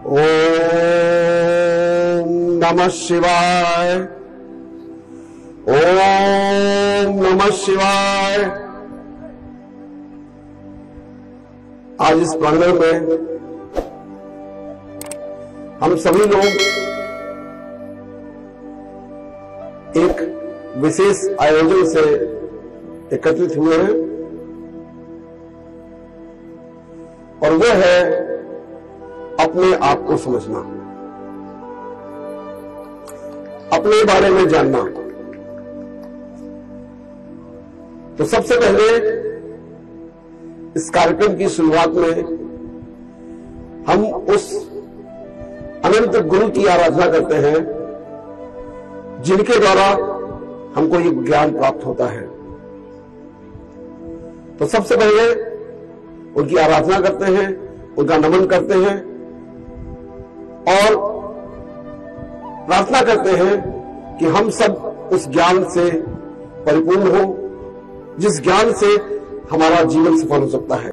ओम नमः शिवाय। ओम नमः शिवाय। आज इस प्रांगण में हम सभी लोग एक विशेष आयोजन से एकत्रित हुए हैं और वह है अपने आप को समझना, अपने बारे में जानना। तो सबसे पहले इस कार्यक्रम की शुरुआत में हम उस अनंत गुरु की आराधना करते हैं जिनके द्वारा हमको ये ज्ञान प्राप्त होता है। तो सबसे पहले उनकी आराधना करते हैं, उनका नमन करते हैं और प्रार्थना करते हैं कि हम सब उस ज्ञान से परिपूर्ण हो जिस ज्ञान से हमारा जीवन सफल हो सकता है।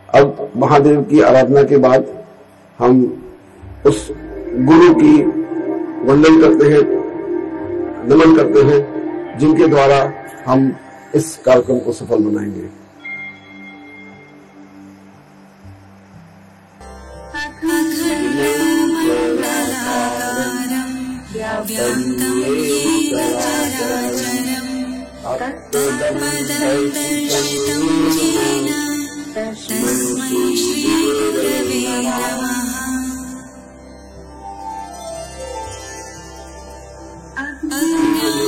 अब महादेव की आराधना के बाद हम उस गुरु की वंदन करते हैं, नमन करते हैं जिनके द्वारा हम इस कार्यक्रम को सफल बनाएंगे। तस्मै श्रीगुरवे नमः। अज्ञानतिमिरान्धस्य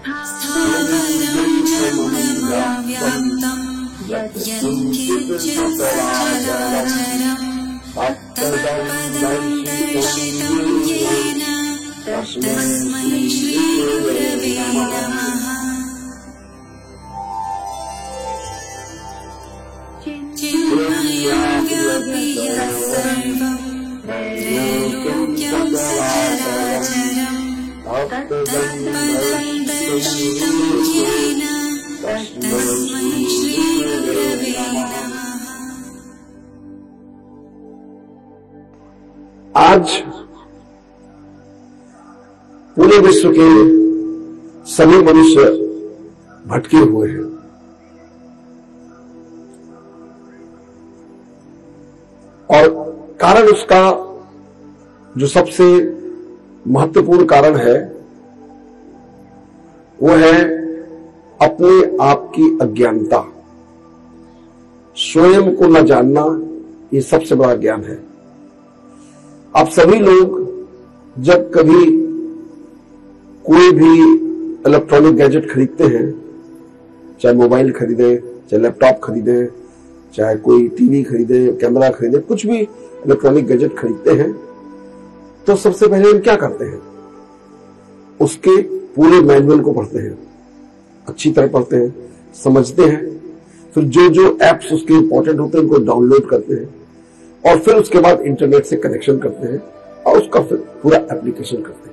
स्थावरं जङ्गमव्याप्तं यत्किञ्चित् सचराचरं तत्पदं दर्शितं येन तस्मै श्रीगुरवे नमः। चिन्मयं व्यापि यत्सर्वं त्रैलोक्यं सचराचरं तत्पदं दर्शितं येन तस्मै श्रीगुरवे नमः। आज पूरे विश्व के सभी मनुष्य भटके हुए हैं। और कारण उसका जो सबसे महत्वपूर्ण कारण है वो है अपने आप की अज्ञानता। स्वयं को न जानना ये सबसे बड़ा ज्ञान है। आप सभी लोग जब कभी कोई भी इलेक्ट्रॉनिक गैजेट खरीदते हैं, चाहे मोबाइल खरीदे, चाहे लैपटॉप खरीदे, चाहे कोई टीवी खरीदे, कैमरा खरीदे, कुछ भी इलेक्ट्रॉनिक गैजेट खरीदते हैं, तो सबसे पहले हम क्या करते हैं? उसके पूरे मैनुअल को पढ़ते हैं, अच्छी तरह पढ़ते हैं, समझते हैं, फिर जो जो एप्स उसके इंपॉर्टेंट होते हैं उनको डाउनलोड करते हैं और फिर उसके बाद इंटरनेट से कनेक्शन करते हैं और उसका फिर पूरा एप्लीकेशन करते हैं।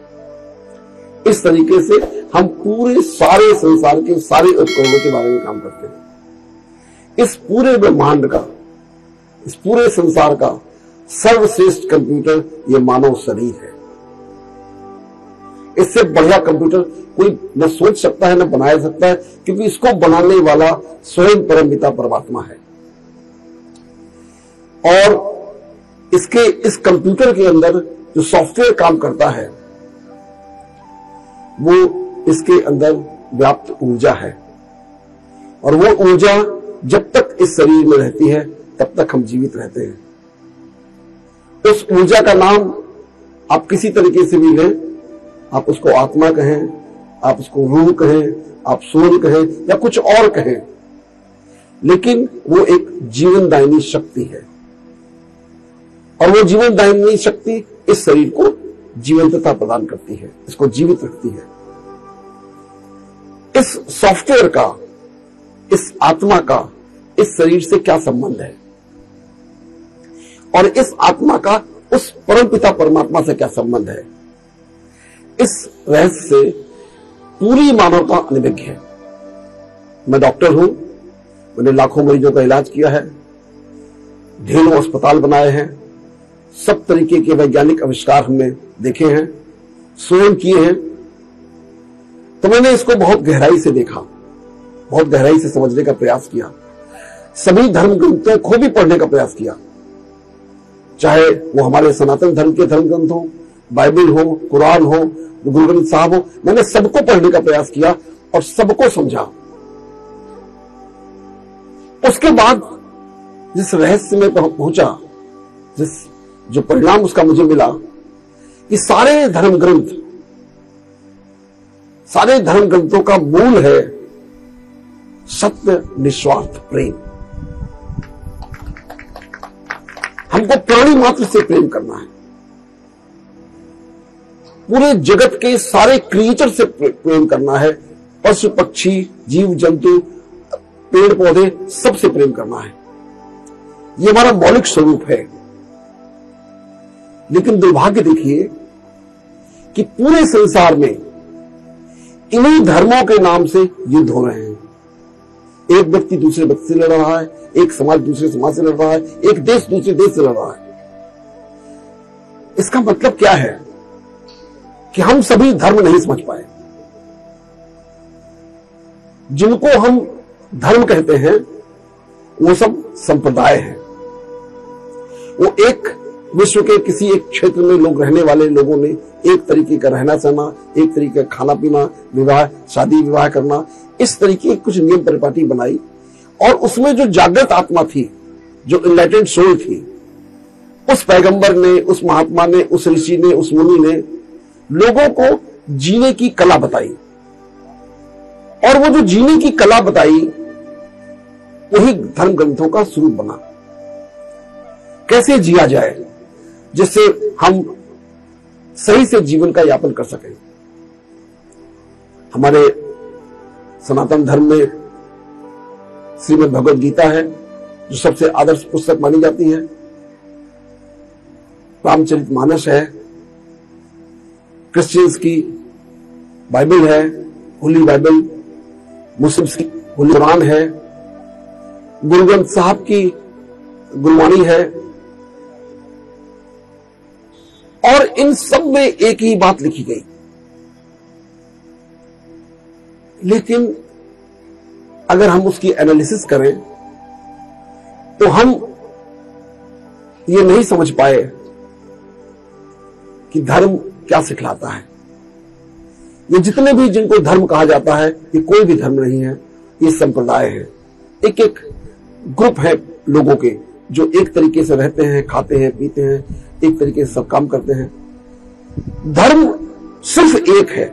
इस तरीके से हम पूरे सारे संसार के सारे उपकरणों के बारे में काम करते हैं। इस पूरे ब्रह्मांड का, इस पूरे संसार का सर्वश्रेष्ठ कंप्यूटर ये मानव शरीर है। इससे बढ़िया कंप्यूटर कोई न सोच सकता है न बना सकता है, क्योंकि इसको बनाने वाला स्वयं परमपिता परमात्मा है। और इस कंप्यूटर के अंदर जो सॉफ्टवेयर काम करता है वो इसके अंदर व्याप्त ऊर्जा है, और वो ऊर्जा जब तक इस शरीर में रहती है तब तक हम जीवित रहते हैं। उस ऊर्जा का नाम आप किसी तरीके से भी लें, आप उसको आत्मा कहें, आप उसको रूह कहें, आप सोल कहें या कुछ और कहें, लेकिन वो एक जीवनदायिनी शक्ति है। और वो जीवनदायिनी शक्ति इस शरीर को जीवंतता प्रदान करती है, इसको जीवित रखती है। इस सॉफ्टवेयर का, इस आत्मा का इस शरीर से क्या संबंध है और इस आत्मा का उस परमपिता परमात्मा से क्या संबंध है, इस रहस्य से पूरी मानवता अनभिज्ञ है। मैं डॉक्टर हूं, मैंने लाखों मरीजों का इलाज किया है, ढेरों अस्पताल बनाए हैं, सब तरीके के वैज्ञानिक आविष्कार हमने देखे हैं, स्वयं किए हैं। तो मैंने इसको बहुत गहराई से देखा, बहुत गहराई से समझने का प्रयास किया, सभी धर्म ग्रंथों को भी पढ़ने का प्रयास किया, चाहे वो हमारे सनातन धर्म के धर्म ग्रंथ हो, बाइबल हो, कुरान हो, गुरु ग्रंथ साहब हो, मैंने सबको पढ़ने का प्रयास किया और सबको समझा। उसके बाद जिस रहस्य में पहुंचा, जो परिणाम उसका मुझे मिला कि सारे धर्म ग्रंथों का मूल है सत्य निस्वार्थ प्रेम। हमको प्राणी मात्र से प्रेम करना है, पूरे जगत के सारे क्रिएचर से प्रेम करना है, पशु पक्षी जीव जंतु पेड़ पौधे सबसे प्रेम करना है। ये हमारा मौलिक स्वरूप है। लेकिन दुर्भाग्य देखिए कि पूरे संसार में इन्हीं धर्मों के नाम से युद्ध हो रहे हैं। एक व्यक्ति दूसरे व्यक्ति से लड़ रहा है, एक समाज दूसरे समाज से लड़ रहा है, एक देश दूसरे देश से लड़ रहा है। इसका मतलब क्या है कि हम सभी धर्म नहीं समझ पाए। जिनको हम धर्म कहते हैं वो सब संप्रदाय हैं। वो एक विश्व के किसी एक क्षेत्र में लोग रहने वाले लोगों ने एक तरीके का रहना सहना, एक तरीके का खाना पीना, विवाह शादी विवाह करना, इस तरीके की कुछ नियम परिपाटी बनाई। और उसमें जो जागृत आत्मा थी, जो इनलाइटेंड सोल थी, उस पैगंबर ने, उस महात्मा ने, उस ऋषि ने, उस मुनि ने लोगों को जीने की कला बताई। और वो जो जीने की कला बताई वही धर्म ग्रंथों का स्वरूप बना। कैसे जिया जाए जिससे हम सही से जीवन का यापन कर सकें। हमारे सनातन धर्म में श्रीमद् भगवद गीता है जो सबसे आदर्श पुस्तक मानी जाती है। रामचरितमानस है, क्रिश्चियंस की बाइबल है, होली बाइबल, मुस्लिम्स की होली कुरान है, गुरु ग्रंथ साहब की गुरबानी है। और इन सब में एक ही बात लिखी गई, लेकिन अगर हम उसकी एनालिसिस करें तो हम ये नहीं समझ पाए कि धर्म क्या सिखलाता है। ये जितने भी जिनको धर्म कहा जाता है ये कोई भी धर्म नहीं है, ये संप्रदाय है। एक एक ग्रुप है लोगों के जो एक तरीके से रहते हैं, खाते हैं, पीते हैं, एक तरीके से सब काम करते हैं। धर्म सिर्फ एक है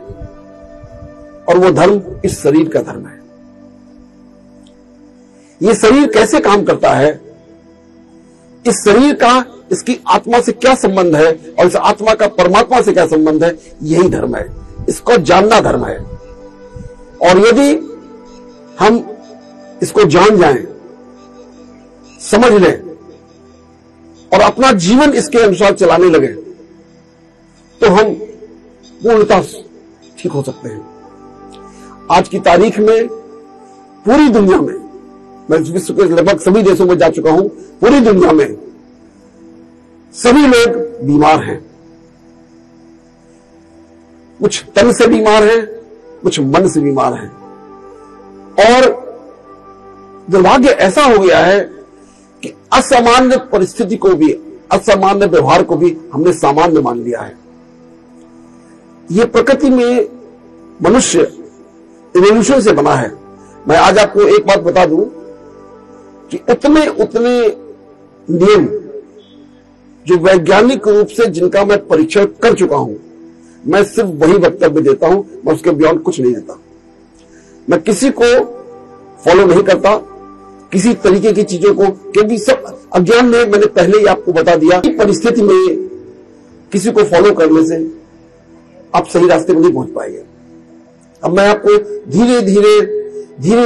और वो धर्म इस शरीर का धर्म है। ये शरीर कैसे काम करता है, इस शरीर का इसकी आत्मा से क्या संबंध है और इस आत्मा का परमात्मा से क्या संबंध है, यही धर्म है। इसको जानना धर्म है। और यदि हम इसको जान जाएं, समझ लें और अपना जीवन इसके अनुसार चलाने लगे तो हम पूर्णतः ठीक हो सकते हैं। आज की तारीख में पूरी दुनिया में, मैं विश्व के लगभग सभी देशों में जा चुका हूं, पूरी दुनिया में सभी लोग बीमार हैं। कुछ तन से बीमार हैं, कुछ मन से बीमार हैं। और दुर्भाग्य ऐसा हो गया है कि असामान्य परिस्थिति को भी, असामान्य व्यवहार को भी हमने सामान्य मान लिया है। ये प्रकृति में मनुष्य इवोल्यूशन से बना है। मैं आज आपको एक बात बता दूं कि उतने नियम जो वैज्ञानिक रूप से जिनका मैं परीक्षण कर चुका हूं, मैं सिर्फ वही वक्तव्य देता हूं, मैं उसके बियॉन्ड कुछ नहीं देता। मैं किसी को फॉलो नहीं करता, किसी तरीके की चीजों को, क्योंकि सब अज्ञान में, मैंने पहले ही आपको बता दिया, परिस्थिति में किसी को फॉलो करने से आप सही रास्ते पर नहीं पहुंच पाएंगे। अब मैं आपको धीरे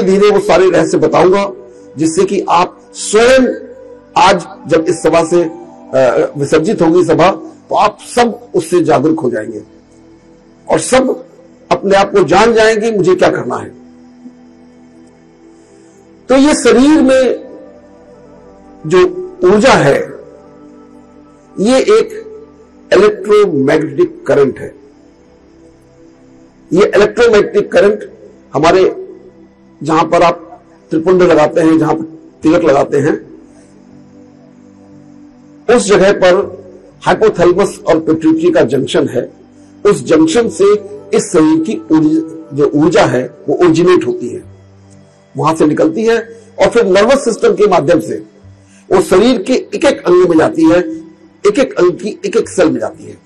धीरे वो सारे रहस्य बताऊंगा जिससे कि आप स्वयं, आज जब इस सभा से विसर्जित होगी सभा, तो आप सब उससे जागरूक हो जाएंगे और सब अपने आप को जान जाएंगे मुझे क्या करना है। तो ये शरीर में जो ऊर्जा है ये एक इलेक्ट्रोमैग्नेटिक करंट है। ये इलेक्ट्रोमैग्नेटिक करंट हमारे, जहां पर आप त्रिपुंड लगाते हैं, जहां पर तिलक लगाते हैं, उस जगह पर हाइपोथैलेमस और पिट्यूटरी का जंक्शन है। उस जंक्शन से इस शरीर की जो ऊर्जा है वो ओरिजिनेट होती है, वहां से निकलती है और फिर नर्वस सिस्टम के माध्यम से वो शरीर के एक एक अंग में जाती है, एक एक अंग की एक एक सेल में जाती है।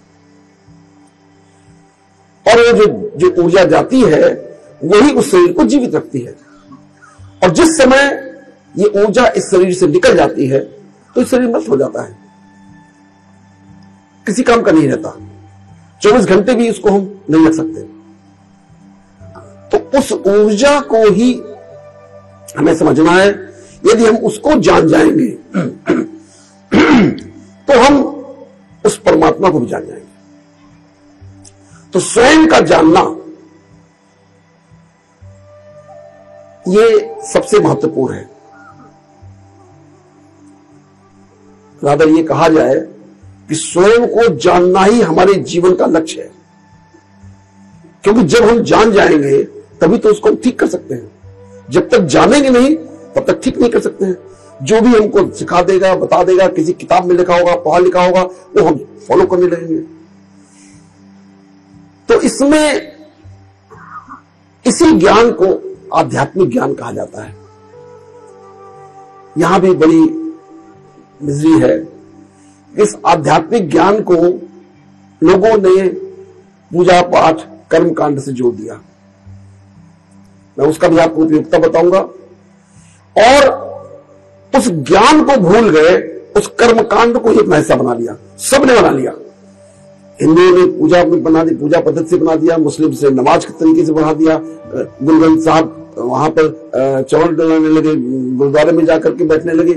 और वो जो ऊर्जा जाती है वही उस शरीर को जीवित रखती है। और जिस समय ये ऊर्जा इस शरीर से निकल जाती है तो इस शरीर नष्ट हो जाता है, किसी काम का नहीं रहता। 24 घंटे भी इसको हम नहीं रख सकते। तो उस ऊर्जा को ही हमें समझना है। यदि हम उसको जान जाएंगे तो हम उस परमात्मा को भी जान जाएंगे। तो स्वयं का जानना ये सबसे महत्वपूर्ण है। रादर ये कहा जाए कि स्वयं को जानना ही हमारे जीवन का लक्ष्य है, क्योंकि जब हम जान जाएंगे तभी तो उसको हम ठीक कर सकते हैं। जब तक जानेंगे नहीं तब तक ठीक नहीं कर सकते हैं। जो भी हमको सिखा देगा, बता देगा, किसी किताब में लिखा होगा, पढ़ा लिखा होगा, वो हम फॉलो करने लगेंगे। तो इसमें इसी ज्ञान को आध्यात्मिक ज्ञान कहा जाता है। यहां भी बड़ी मिजरी है। इस आध्यात्मिक ज्ञान को लोगों ने पूजा पाठ कर्म कांड से जोड़ दिया। मैं उसका भी आपको उपयोगिता बताऊंगा। और उस ज्ञान को भूल गए, उस कर्मकांड को एक हिस्सा बना लिया, सबने बना लिया। हिंदुओं ने पूजा बना दी, पूजा पद्धति से बना दिया, मुस्लिम से नमाज के तरीके से बना दिया। गुरुग्रंथ साहब वहां पर चौड़ डलाने लगे, गुरुद्वारे में जाकर के बैठने लगे।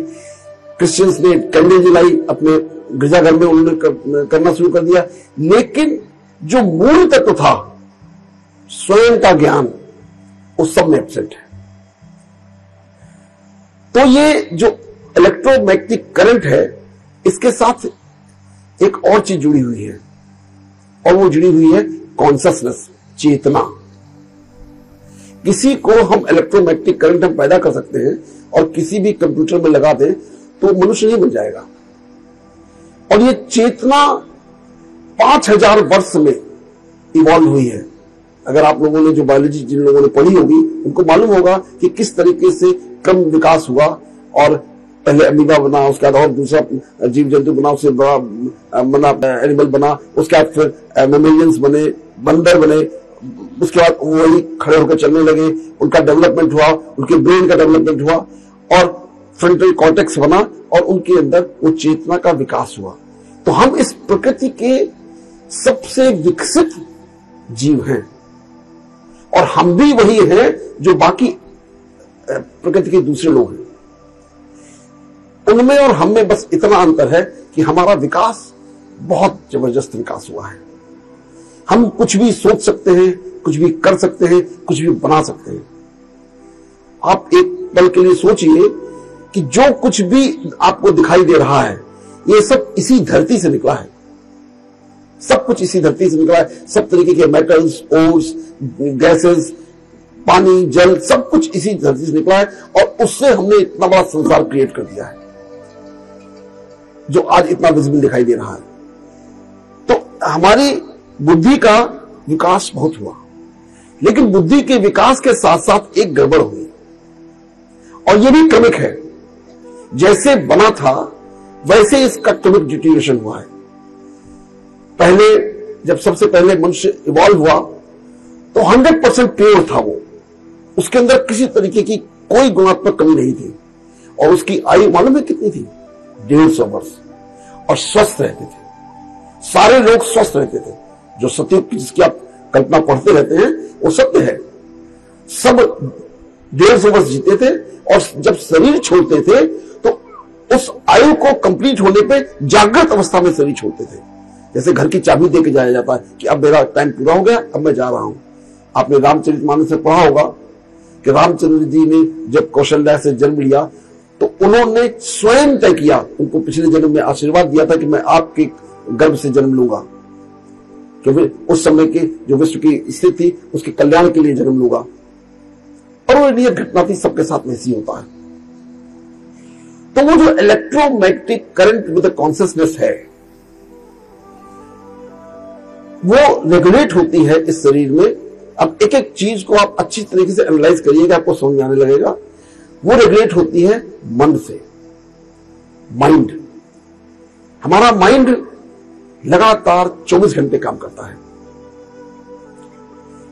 क्रिश्चियंस ने कैंडल जलाई अपने गिरजाघर में, उन्होंने करना शुरू कर दिया। लेकिन जो मूल तत्व था स्वयं का ज्ञान, उस सब में एब्सेंट है। तो ये जो इलेक्ट्रोमैग्नेटिक करंट है, इसके साथ एक और चीज जुड़ी हुई है, और वो जुड़ी हुई है कॉन्शियसनेस, चेतना। किसी को हम इलेक्ट्रोमैग्नेटिक करंट हम पैदा कर सकते हैं और किसी भी कंप्यूटर में लगा दें तो मनुष्य नहीं बन जाएगा। और ये चेतना 5000 वर्ष में इवॉल्व हुई है। अगर आप लोगों ने जो बायोलॉजी जिन लोगों ने पढ़ी होगी, उनको मालूम होगा कि किस तरीके से क्रम विकास हुआ, और पहले अमीबा बना, उसके बाद और दूसरा जीव जंतु बना, उससे बड़ा बना एनिमल बना, उसके बाद फिर मेमेलियंस बने, बंदर बने, उसके बाद वही खड़े होकर चलने लगे, उनका डेवलपमेंट हुआ, उनके ब्रेन का डेवलपमेंट हुआ, और फ्रंटल कॉर्टेक्स बना, और उनके अंदर वो चेतना का विकास हुआ। तो हम इस प्रकृति के सबसे विकसित जीव हैं, और हम भी वही हैं जो बाकी प्रकृति के दूसरे लोग हैं। उनमें और हम में बस इतना अंतर है कि हमारा विकास बहुत जबरदस्त विकास हुआ है। हम कुछ भी सोच सकते हैं, कुछ भी कर सकते हैं, कुछ भी बना सकते हैं। आप एक पल के लिए सोचिए कि जो कुछ भी आपको दिखाई दे रहा है, ये सब इसी धरती से निकला है। सब कुछ इसी धरती से निकला है। सब तरीके के मेटल्स, ओर्स, गैसेस, पानी, जल, सब कुछ इसी धरती से निकला है, और उससे हमने इतना बड़ा संसार क्रिएट कर दिया है जो आज इतना विजिबल दिखाई दे रहा है। तो हमारी बुद्धि का विकास बहुत हुआ, लेकिन बुद्धि के विकास के साथ साथ एक गड़बड़ हुई, और यह भी क्रमिक है। जैसे बना था वैसे इसका क्रमिक डिटीरिएशन हुआ है। पहले जब सबसे पहले मनुष्य इवॉल्व हुआ तो 100% प्योर था वो, उसके अंदर किसी तरीके की कोई गुणात्मक कमी नहीं थी, और उसकी आयु मालूम है कितनी थी? 150 वर्ष, और स्वस्थ रहते थे। सारे लोग स्वस्थ रहते थे। जो सतयुग की जिसकी आप कल्पना पढ़ते रहते हैं वो सत्य है। सब 150 वर्ष जीते थे, और जब शरीर छोड़ते थे तो उस आयु को कंप्लीट होने पे जागृत अवस्था में शरीर छोड़ते थे। जैसे घर की चाबी दे के जाया जाता है कि अब मेरा टाइम पूरा हो गया, अब मैं जा रहा हूं। आपने रामचरितमानस से पढ़ा होगा कि रामचंद्र जी ने जब कौशल्या से जन्म लिया तो उन्होंने स्वयं तय किया, उनको पिछले जन्म में आशीर्वाद दिया था कि मैं आपके गर्भ से जन्म लूंगा, क्योंकि उस समय के जो विश्व की स्थिति थी उसके कल्याण के लिए जन्म लूंगा। और वो ये घटना थी, सबके साथ में ऐसी होता है। तो वो जो इलेक्ट्रोमैग्नेटिक करंट विद कॉन्शियसनेस है, वो रेगुलेट होती है इस शरीर में। अब एक एक चीज को आप अच्छी तरीके से एनालाइज करिएगा, आपको समझ में आने लगेगा। वो रेगुलेट होती है मन से, माइंड। हमारा माइंड लगातार 24 घंटे काम करता है,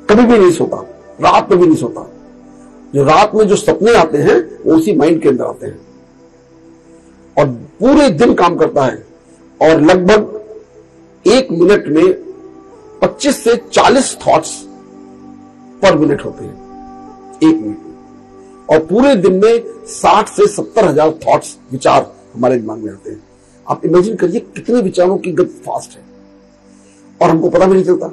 कभी भी नहीं सोता, रात में भी नहीं सोता। जो रात में जो सपने आते हैं वो उसी माइंड के अंदर आते हैं, और पूरे दिन काम करता है। और लगभग 1 मिनट में 25 से 40 थॉट्स पर मिनट होते हैं 1 मिनट में, और पूरे दिन में 60 से 70 हजार थॉट्स, विचार हमारे दिमाग में आते हैं। आप इमेजिन करिए कितने विचारों की गति फास्ट है, और हमको पता भी नहीं चलता।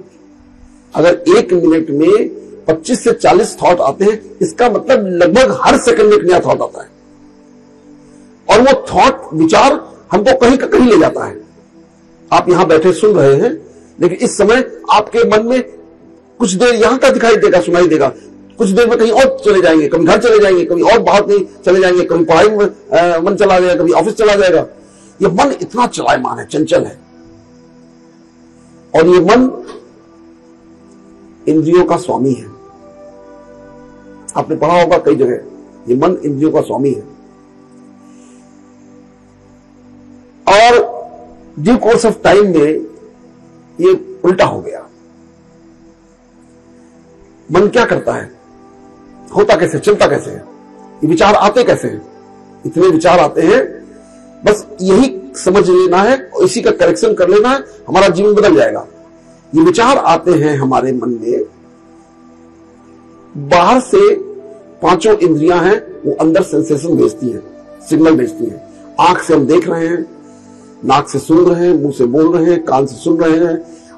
अगर 1 मिनट में 25 से 40 थॉट आते हैं, इसका मतलब लगभग हर सेकंड एक नया थॉट आता है, और वो थॉट, विचार हमको कहीं का कहीं ले जाता है। आप यहां बैठे सुन रहे हैं, लेकिन इस समय आपके मन में कुछ देर यहां का दिखाई देगा, सुनाई देगा, कुछ देर में कहीं और चले जाएंगे, कभी घर चले जाएंगे, कभी और बाहर नहीं चले जाएंगे, कभी पढ़ाई में मन चला जाएगा, कभी ऑफिस चला जाएगा। ये मन इतना चलायमान है, चंचल है, और ये मन इंद्रियों का स्वामी है। आपने पढ़ा होगा कई जगह, ये मन इंद्रियों का स्वामी है। और ड्यू कोर्स ऑफ टाइम में ये उल्टा हो गया। मन क्या करता है? होता कैसे, चलता कैसे है, ये विचार आते कैसे हैं, इतने विचार आते हैं, बस यही समझ लेना है और इसी का करेक्शन कर लेना है, हमारा जीवन बदल जाएगा। ये विचार आते हैं हमारे मन में, बाहर से पांचों इंद्रियां हैं, वो अंदर सेंसेशन भेजती हैं, सिग्नल भेजती हैं। आंख से हम देख रहे हैं, नाक से सुन रहे हैं, मुंह से बोल रहे हैं, कान से सुन रहे हैं,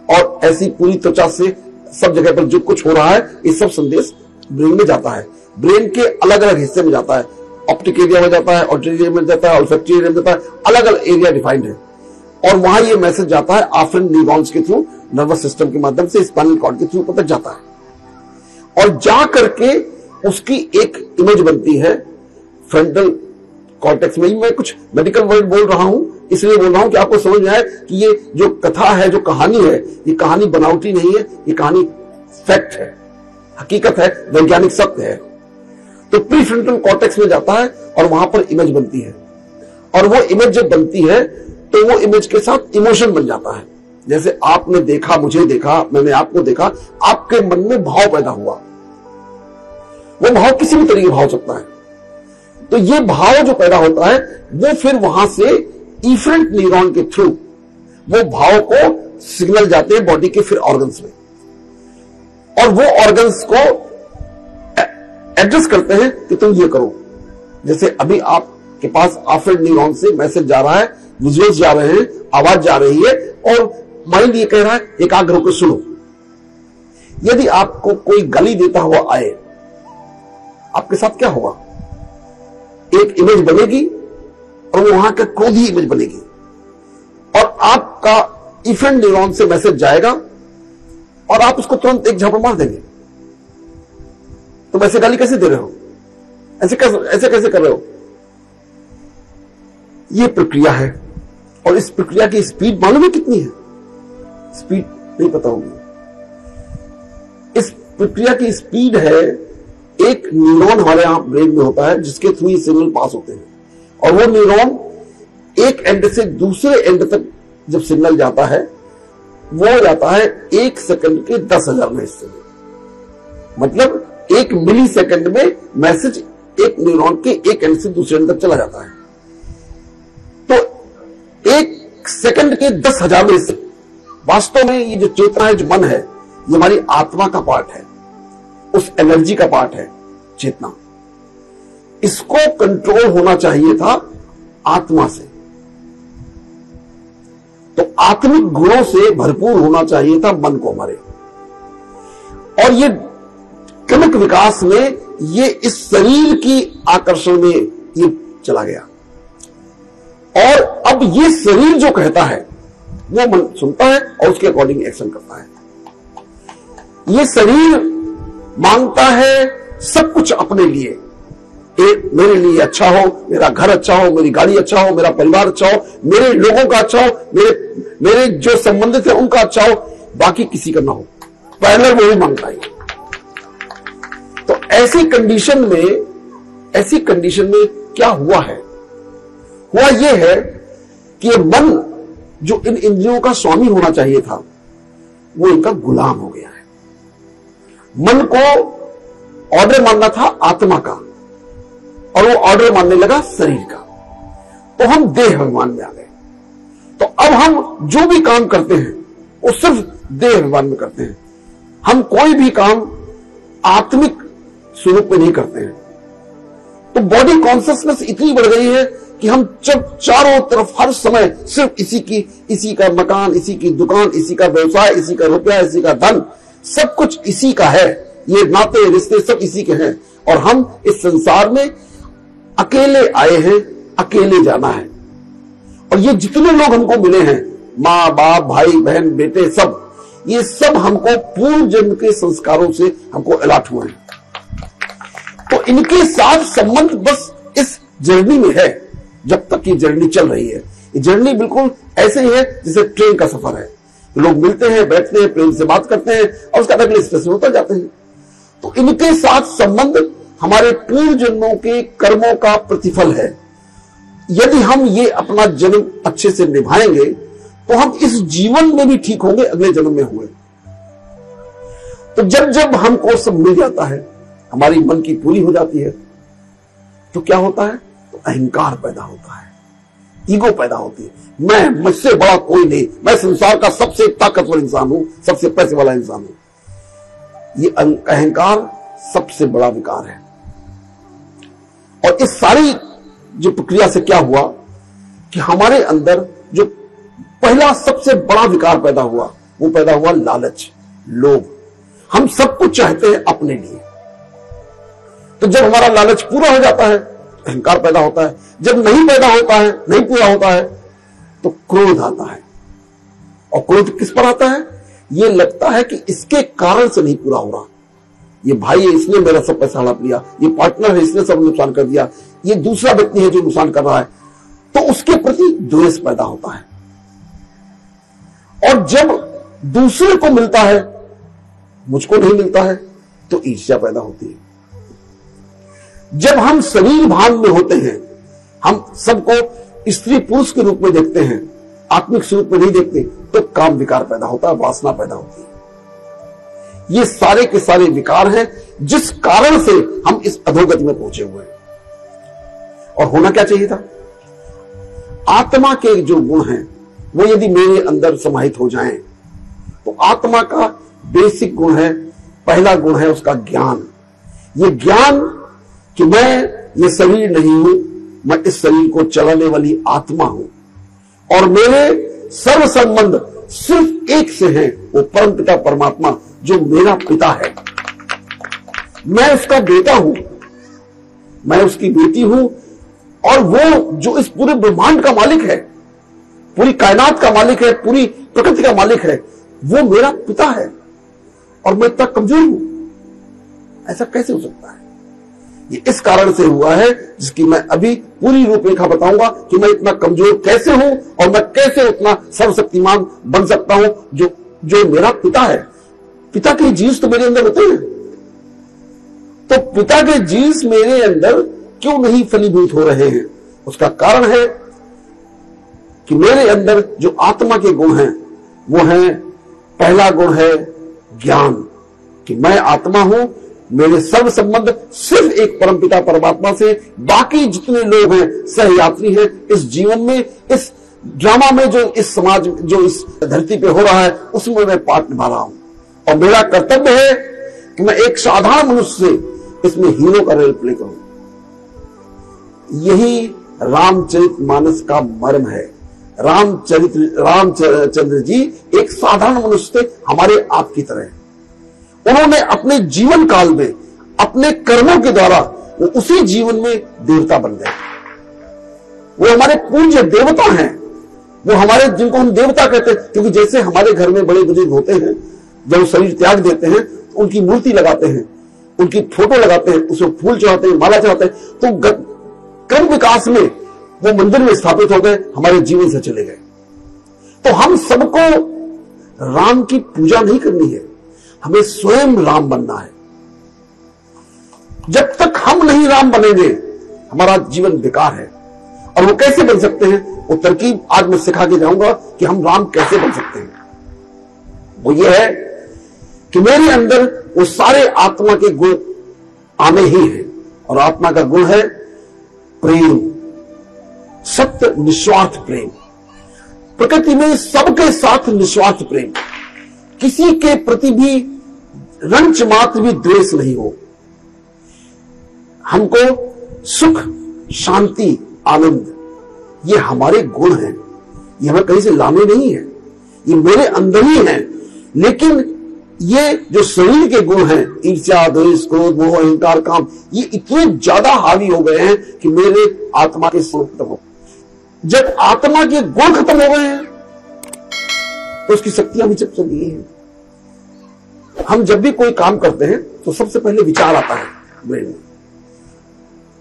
और ऐसी पूरी त्वचा से सब जगह पर जो कुछ हो रहा है, ये सब संदेश ब्रेन में जाता है। ब्रेन के अलग अलग हिस्से में जाता है, ऑप्टिक एरिया में जाता है, ऑडिटरी एरिया में जाता है, ऑल्फैक्टरी एरिया में जाता है, अलग अलग एरिया डिफाइंड है। और वहां ये मैसेज जाता है आफ्रेंट न्यूरॉन्स के थ्रू, नर्वस सिस्टम के माध्यम से, स्पाइनल कॉर्ड के थ्रू तक जाता है, और जा करके उसकी एक इमेज बनती है फ्रंटल कॉर्टेक्स में। मैं कुछ मेडिकल वर्ड बोल रहा हूं, इसलिए बोल रहा हूं कि आपको समझ में आए कि ये जो कथा है, जो कहानी है, ये कहानी बनावटी नहीं है, ये कहानी फैक्ट है, हकीकत है, वैज्ञानिक सत्य है। तो प्री फ्रंटल कॉर्टेक्स में जाता है और वहां पर इमेज बनती है, और वो इमेज जब बनती है तो वो इमेज के साथ इमोशन बन जाता है। जैसे आपने देखा, मुझे देखा, मैंने आपको देखा, आपके मन में भाव पैदा हुआ। वो भाव किसी भी तरीके का भाव हो सकता है। तो ये भाव जो पैदा होता है, वो फिर वहां से इफरेंट न्यूरॉन के थ्रू वो भाव को सिग्नल जाते हैं बॉडी के फिर ऑर्गन्स में, और वो ऑर्गन्स को एड्रेस करते हैं कि तुम ये करो। जैसे अभी आपके पास आफ्रेंट न्यूरॉन से मैसेज जा रहा है, विजुअल्स जा रहे हैं, आवाज जा रही है, और माइंड ये कह रहा है एकाग्र होकर सुनो। यदि आपको कोई गाली देता हुआ आए, आपके साथ क्या होगा? एक इमेज बनेगी और वो वहां का क्रोधी इमेज बनेगी, और आपका इफरेंट न्यूरॉन से मैसेज जाएगा और आप उसको तुरंत एक झापड़ मार देंगे। तो वैसे गाली कैसे दे रहे हो, ऐसे कैसे कर रहे हो? ये प्रक्रिया है, और इस प्रक्रिया की स्पीड मालूम है कितनी है? स्पीड नहीं पता होगी। इस प्रक्रिया की स्पीड है, एक न्यूरॉन हमारे यहां ब्रेन में होता है जिसके थ्रू ये सिग्नल पास होते हैं, और वो न्यूरॉन एक एंड से दूसरे एंड तक जब सिग्नल जाता है, वो जाता है 1 सेकंड के 10,000 हिस्से में। मतलब 1 मिली सेकंड में मैसेज एक न्यूरॉन के एक एंड से दूसरे एंड तक चला जाता है। तो 1 सेकंड के 10,000 हिस्से। वास्तव में ये जो चेतना है, जो मन है, ये हमारी आत्मा का पार्ट है, उस एनर्जी का पार्ट है चेतना। इसको कंट्रोल होना चाहिए था आत्मा से, तो आत्मिक गुणों से भरपूर होना चाहिए था मन को हमारे। और ये क्रमिक विकास में ये इस शरीर की आकर्षण में ये चला गया, और अब ये शरीर जो कहता है वो मन सुनता है और उसके अकॉर्डिंग एक्शन करता है। ये शरीर मांगता है सब कुछ अपने लिए, मेरे लिए अच्छा हो, मेरा घर अच्छा हो, मेरी गाड़ी अच्छा हो, मेरा परिवार अच्छा हो, मेरे लोगों का अच्छा हो, मेरे जो संबंधित है उनका अच्छा हो, बाकी किसी का ना हो। पहले वो ही मांगता है। तो ऐसी कंडीशन में क्या हुआ है? हुआ यह है कि ये मन जो इन इंद्रियों का स्वामी होना चाहिए था, वो इनका गुलाम हो गया है। मन को ऑर्डर मानना था आत्मा का, और वो ऑर्डर मानने लगा शरीर का। तो हम देह अभिमान में आ गए। तो अब हम जो भी काम करते हैं वो सिर्फ देह अभिमान में करते हैं। हम कोई भी काम आत्मिक स्वरूप में नहीं करते हैं। तो बॉडी कॉन्शियसनेस इतनी बढ़ गई है कि हम जब चारों तरफ हर समय सिर्फ इसी का मकान, इसी की दुकान, इसी का व्यवसाय, इसी का रुपया, इसी का धन, सब कुछ इसी का है, ये नाते रिश्ते सब इसी के हैं, और हम इस संसार में अकेले आए हैं, अकेले जाना है। और ये जितने लोग हमको मिले हैं, माँ बाप, भाई बहन, बेटे, सब, ये सब हमको पूर्व जन्म के संस्कारों से हमको अलॉट हुए हैं। तो इनके साथ संबंध बस इस जर्नी में है, जब तक ये जर्नी चल रही है। ये जर्नी बिल्कुल ऐसे ही है जैसे ट्रेन का सफर है। लोग मिलते हैं, बैठते हैं, प्रेम से बात करते हैं, और उसका अगले स्टेशन में उतर जाते हैं। तो इनके साथ संबंध हमारे पूर्व जन्मों के कर्मों का प्रतिफल है। यदि हम ये अपना जन्म अच्छे से निभाएंगे तो हम इस जीवन में भी ठीक होंगे, अगले जन्म में हुए। तो जब जब हमको सब मिल जाता है, हमारी मन की पूरी हो जाती है, तो क्या होता है? तो अहंकार पैदा होता है, ईगो पैदा होती है। मुझसे बड़ा कोई नहीं, मैं संसार का सबसे ताकतवर इंसान हूं, सबसे पैसे वाला इंसान हूं। ये अहंकार सबसे बड़ा विकार है। और इस सारी जो प्रक्रिया से क्या हुआ कि हमारे अंदर जो पहला सबसे बड़ा विकार पैदा हुआ, वो पैदा हुआ लालच, लोभ। हम सब कुछ चाहते हैं अपने लिए। तो जब हमारा लालच पूरा हो जाता है, अहंकार पैदा होता है। जब नहीं पैदा होता है, नहीं पूरा होता है, तो क्रोध आता है। और क्रोध किस पर आता है? ये लगता है कि इसके कारण से नहीं पूरा हो रहा। ये भाई है, इसने मेरा सब पैसा हड़प लिया, ये पार्टनर है, इसने सब नुकसान कर दिया, ये दूसरा व्यक्ति है जो नुकसान कर रहा है, तो उसके प्रति द्वेष पैदा होता है। और जब दूसरे को मिलता है, मुझको नहीं मिलता है, तो ईर्ष्या पैदा होती है। जब हम शरीर भान में होते हैं, हम सबको स्त्री पुरुष के रूप में देखते हैं, आत्मिक स्वरूप में नहीं देखते, तो काम विकार पैदा होता है, वासना पैदा होती है। ये सारे के सारे विकार हैं जिस कारण से हम इस अधोगति में पहुंचे हुए हैं। और होना क्या चाहिए था? आत्मा के जो गुण हैं वो यदि मेरे अंदर समाहित हो जाएं, तो आत्मा का बेसिक गुण है, पहला गुण है उसका ज्ञान। ये ज्ञान कि मैं ये शरीर नहीं हूं, मैं इस शरीर को चलाने वाली आत्मा हूं और मेरे सर्व संबंध सिर्फ एक से हैं, वो परम पिता परमात्मा जो मेरा पिता है। मैं उसका बेटा हूं, मैं उसकी बेटी हूं, और वो जो इस पूरे ब्रह्मांड का मालिक है, पूरी कायनात का मालिक है, पूरी प्रकृति का मालिक है, वो मेरा पिता है और मैं इतना कमजोर हूं। ऐसा कैसे हो सकता है? ये इस कारण से हुआ है जिसकी मैं अभी पूरी रूपरेखा बताऊंगा कि मैं इतना कमजोर कैसे हूं और मैं कैसे उतना सर्वशक्तिमान बन सकता हूं जो मेरा पिता है। पिता के जीन्स तो मेरे अंदर होते हैं, तो पिता के जीन्स मेरे अंदर क्यों नहीं फलीभूत हो रहे हैं? उसका कारण है कि मेरे अंदर जो आत्मा के गुण हैं वो है, पहला गुण है ज्ञान, कि मैं आत्मा हूं, मेरे सर्व संबंध सिर्फ एक परमपिता परमात्मा से, बाकी जितने लोग हैं सहयात्री हैं इस जीवन में, इस ड्रामा में, जो इस समाज, जो इस धरती पे हो रहा है, उसमें मैं पार्ट निभा रहा हूं। और मेरा कर्तव्य है कि मैं एक साधारण मनुष्य से इसमें हीरो का रोल प्ले करूं। यही रामचरितमानस का मर्म है। रामचंद्र जी एक साधारण मनुष्य थे, हमारे आप की तरह। उन्होंने अपने जीवन काल में अपने कर्मों के द्वारा वो उसी जीवन में देवता बन गए। वो हमारे पूज्य देवता हैं, वो हमारे, जिनको हम देवता कहते हैं, क्योंकि जैसे हमारे घर में बड़े बुजुर्ग होते हैं, जब शरीर त्याग देते हैं उनकी मूर्ति लगाते हैं, उनकी फोटो लगाते हैं, उसमें फूल चढ़ाते हैं, माला चढ़ाते हैं, तो क्रम विकास में वो मंदिर में स्थापित हो गए, हमारे जीवन से चले गए। तो हम सबको राम की पूजा नहीं करनी है, हमें स्वयं राम बनना है। जब तक हम नहीं राम बनेंगे हमारा जीवन बेकार है। और वो कैसे बन सकते हैं, वो तरकीब आज मैं सिखा के जाऊंगा कि हम राम कैसे बन सकते हैं। वो ये है कि मेरे अंदर वो सारे आत्मा के गुण आने ही हैं, और आत्मा का गुण है प्रेम, सत्य निस्वार्थ प्रेम। प्रकृति में सबके साथ निस्वार्थ प्रेम, किसी के प्रति भी रंच मात्र भी द्वेष नहीं हो। हमको सुख, शांति, आनंद, ये हमारे गुण हैं, ये हमें कहीं से लाने नहीं है, ये मेरे अंदर ही है। लेकिन ये जो शरीर के गुण हैं, ईर्ष्या, द्वेष, क्रोध, मोह, अहंकार, काम, ये इतने ज्यादा हावी हो गए हैं कि मेरे आत्मा के स्वरूप खत्म हो। जब आत्मा के गुण खत्म हो गए हैं तो उसकी शक्तियां भी चप चली हैं। हम जब भी कोई काम करते हैं तो सबसे पहले विचार आता है ब्रेन में,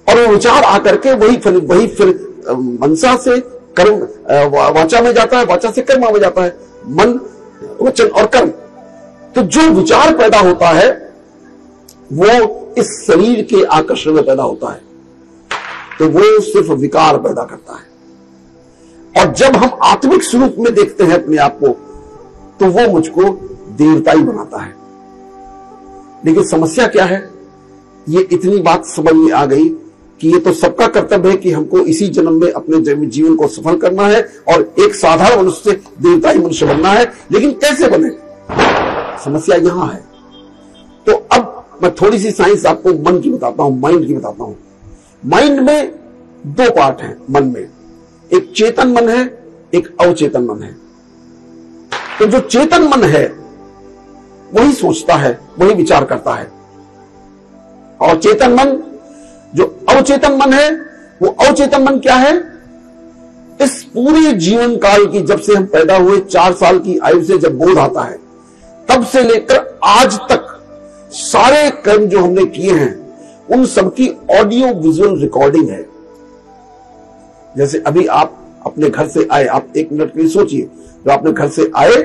और वो विचार आकर के वही फिर मनसा से कर्म, वाचा में जाता है, वाचा से कर्म में जाता है, मन, वचन और कर्म। तो जो विचार पैदा होता है वो इस शरीर के आकर्षण में पैदा होता है, तो वो सिर्फ विकार पैदा करता है। और जब हम आत्मिक स्वरूप में देखते हैं अपने आप को, तो वो मुझको देवता ही बनाता है। लेकिन समस्या क्या है ये इतनी बात समझ में आ गई कि ये तो सबका कर्तव्य है कि हमको इसी जन्म में अपने जीवन को सफल करना है और एक साधारण मनुष्य से देवताई मनुष्य बनना है। लेकिन कैसे बने, समस्या यहां है। तो अब मैं थोड़ी सी साइंस आपको मन की बताता हूं, माइंड की बताता हूं। माइंड में दो पार्ट हैं मन में, एक चेतन मन है, एक अवचेतन मन है। तो जो चेतन मन है वही सोचता है, वही विचार करता है। और चेतन मन, जो अवचेतन मन है, वो अवचेतन मन क्या है? इस पूरे जीवन काल की, जब से हम पैदा हुए 4 साल की आयु से जब बोध आता है, तब से लेकर आज तक सारे कर्म जो हमने किए हैं उन सबकी ऑडियो विजुअल रिकॉर्डिंग है। जैसे अभी आप अपने घर से आए, आप 1 मिनट के लिए सोचिए, जो आपने घर से आए,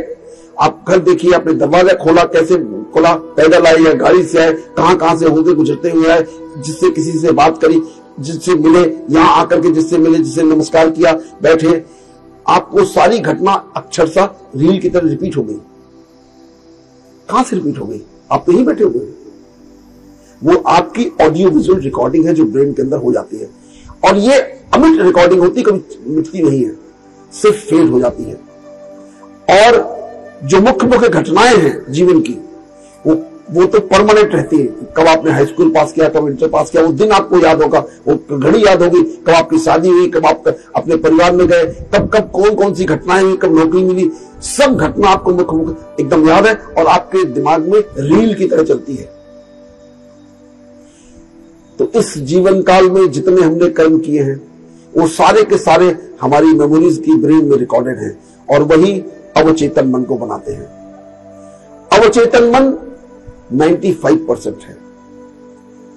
आप घर देखिए, आपने दरवाजा खोला, कैसे खोला, पैदल आए या गाड़ी से आए, कहां कहां से होके गुजरते हुए आए, जिससे किसी से बात करी, जिससे मिले, यहां आकर के जिससे मिले, जिससे नमस्कार किया, बैठे, आपको सारी घटना अक्षरशः रील की तरह रिपीट हो गई। कहां से रिपीट हो गई? आप तो यहीं बैठे हुए। वो आपकी ऑडियो विजुअल रिकॉर्डिंग है जो ब्रेन के अंदर हो जाती है, और ये अमिट रिकॉर्डिंग होती, कभी मिटती नहीं है, सिर्फ फेड हो जाती है। और जो मुख्य मुख्य घटनाएं हैं जीवन की, वो तो परमानेंट रहती है। कब आपने हाई स्कूल पास किया, कब इंटर पास किया, वो दिन आपको याद होगा, वो घड़ी याद होगी, कब आपकी शादी हुई, कब आप अपने परिवार में गए, कब कब कौन कौन सी घटनाएं हुई, कब नौकरी मिली, सब घटना आपको मुख्य मुख्य एकदम याद है और आपके दिमाग में रील की तरह चलती है। तो इस जीवन काल में जितने हमने कर्म किए हैं वो सारे के सारे हमारी मेमोरीज की ब्रेन में रिकॉर्डेड हैं, और वही अवचेतन मन को बनाते हैं। अवचेतन मन 95% है,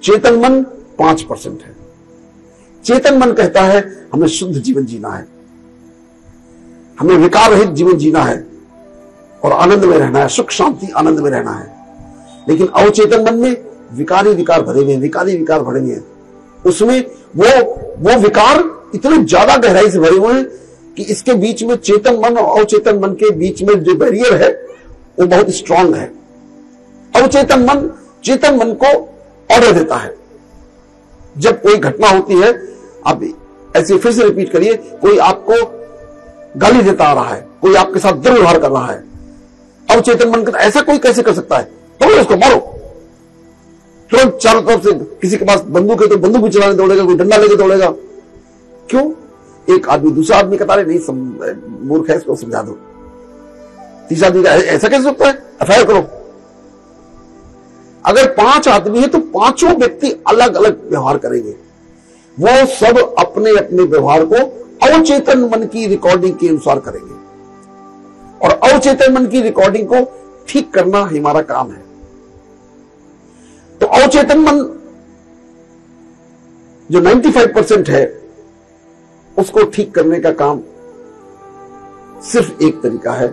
चेतन मन 5% है। चेतन मन कहता है हमें शुद्ध जीवन जीना है, हमें विकार रहित जीवन जीना है और आनंद में रहना है, सुख शांति आनंद में रहना है। लेकिन अवचेतन मन में विकारी विकार भरे हुए हैं, विकारी विकार भरे हुए हैं। उसमें वो विकार इतने ज्यादा गहराई से भरे हुए हैं कि इसके बीच में चेतन मन और अवचेतन मन के बीच में जो बैरियर है वो बहुत स्ट्रांग है। अवचेतन मन चेतन मन को ऑर्डर देता है। जब कोई घटना होती है, आप ऐसे फिर से रिपीट करिए, कोई आपको गाली देता आ रहा है, कोई आपके साथ दुर्व्यवहार कर रहा है, अवचेतन मन कहता है ऐसा कोई कैसे कर सकता है, तो उसको मारो। तुरंत चारों तरफ से किसी के पास बंदूक है तो बंदूक भी चलाने दौड़ेगा, कोई डंडा लेके दौड़ेगा। क्यों? एक आदमी दूसरा आदमी कहता है नहीं मूर्ख है, इसको समझा दो। तीसरा आदमी ऐसा कैसे सकता है, एफआईआर करो। अगर 5 आदमी है तो 5 व्यक्ति अलग अलग व्यवहार करेंगे। वो सब अपने अपने व्यवहार को अवचेतन मन की रिकॉर्डिंग के अनुसार करेंगे, और अवचेतन मन की रिकॉर्डिंग को ठीक करना हमारा काम है। तो अवचेतन मन जो 95% है, उसको ठीक करने का काम सिर्फ एक तरीका है,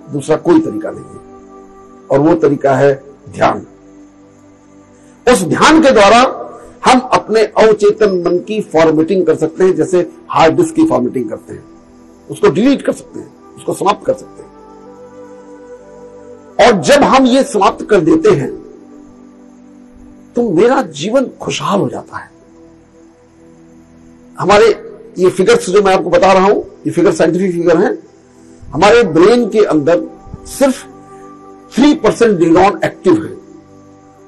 दूसरा कोई तरीका नहीं है, और वो तरीका है ध्यान। उस ध्यान के द्वारा हम अपने अवचेतन मन की फॉर्मेटिंग कर सकते हैं, जैसे हार्ड डिस्क की फॉर्मेटिंग करते हैं, उसको डिलीट कर सकते हैं, उसको समाप्त कर सकते हैं। और जब हम ये समाप्त कर देते हैं तो मेरा जीवन खुशहाल हो जाता है। हमारे ये फिगर्स जो मैं आपको बता रहा हूं, ये फिगर साइंटिफिक फिगर हैं। हमारे ब्रेन के अंदर सिर्फ 3% न्यूरॉन एक्टिव है,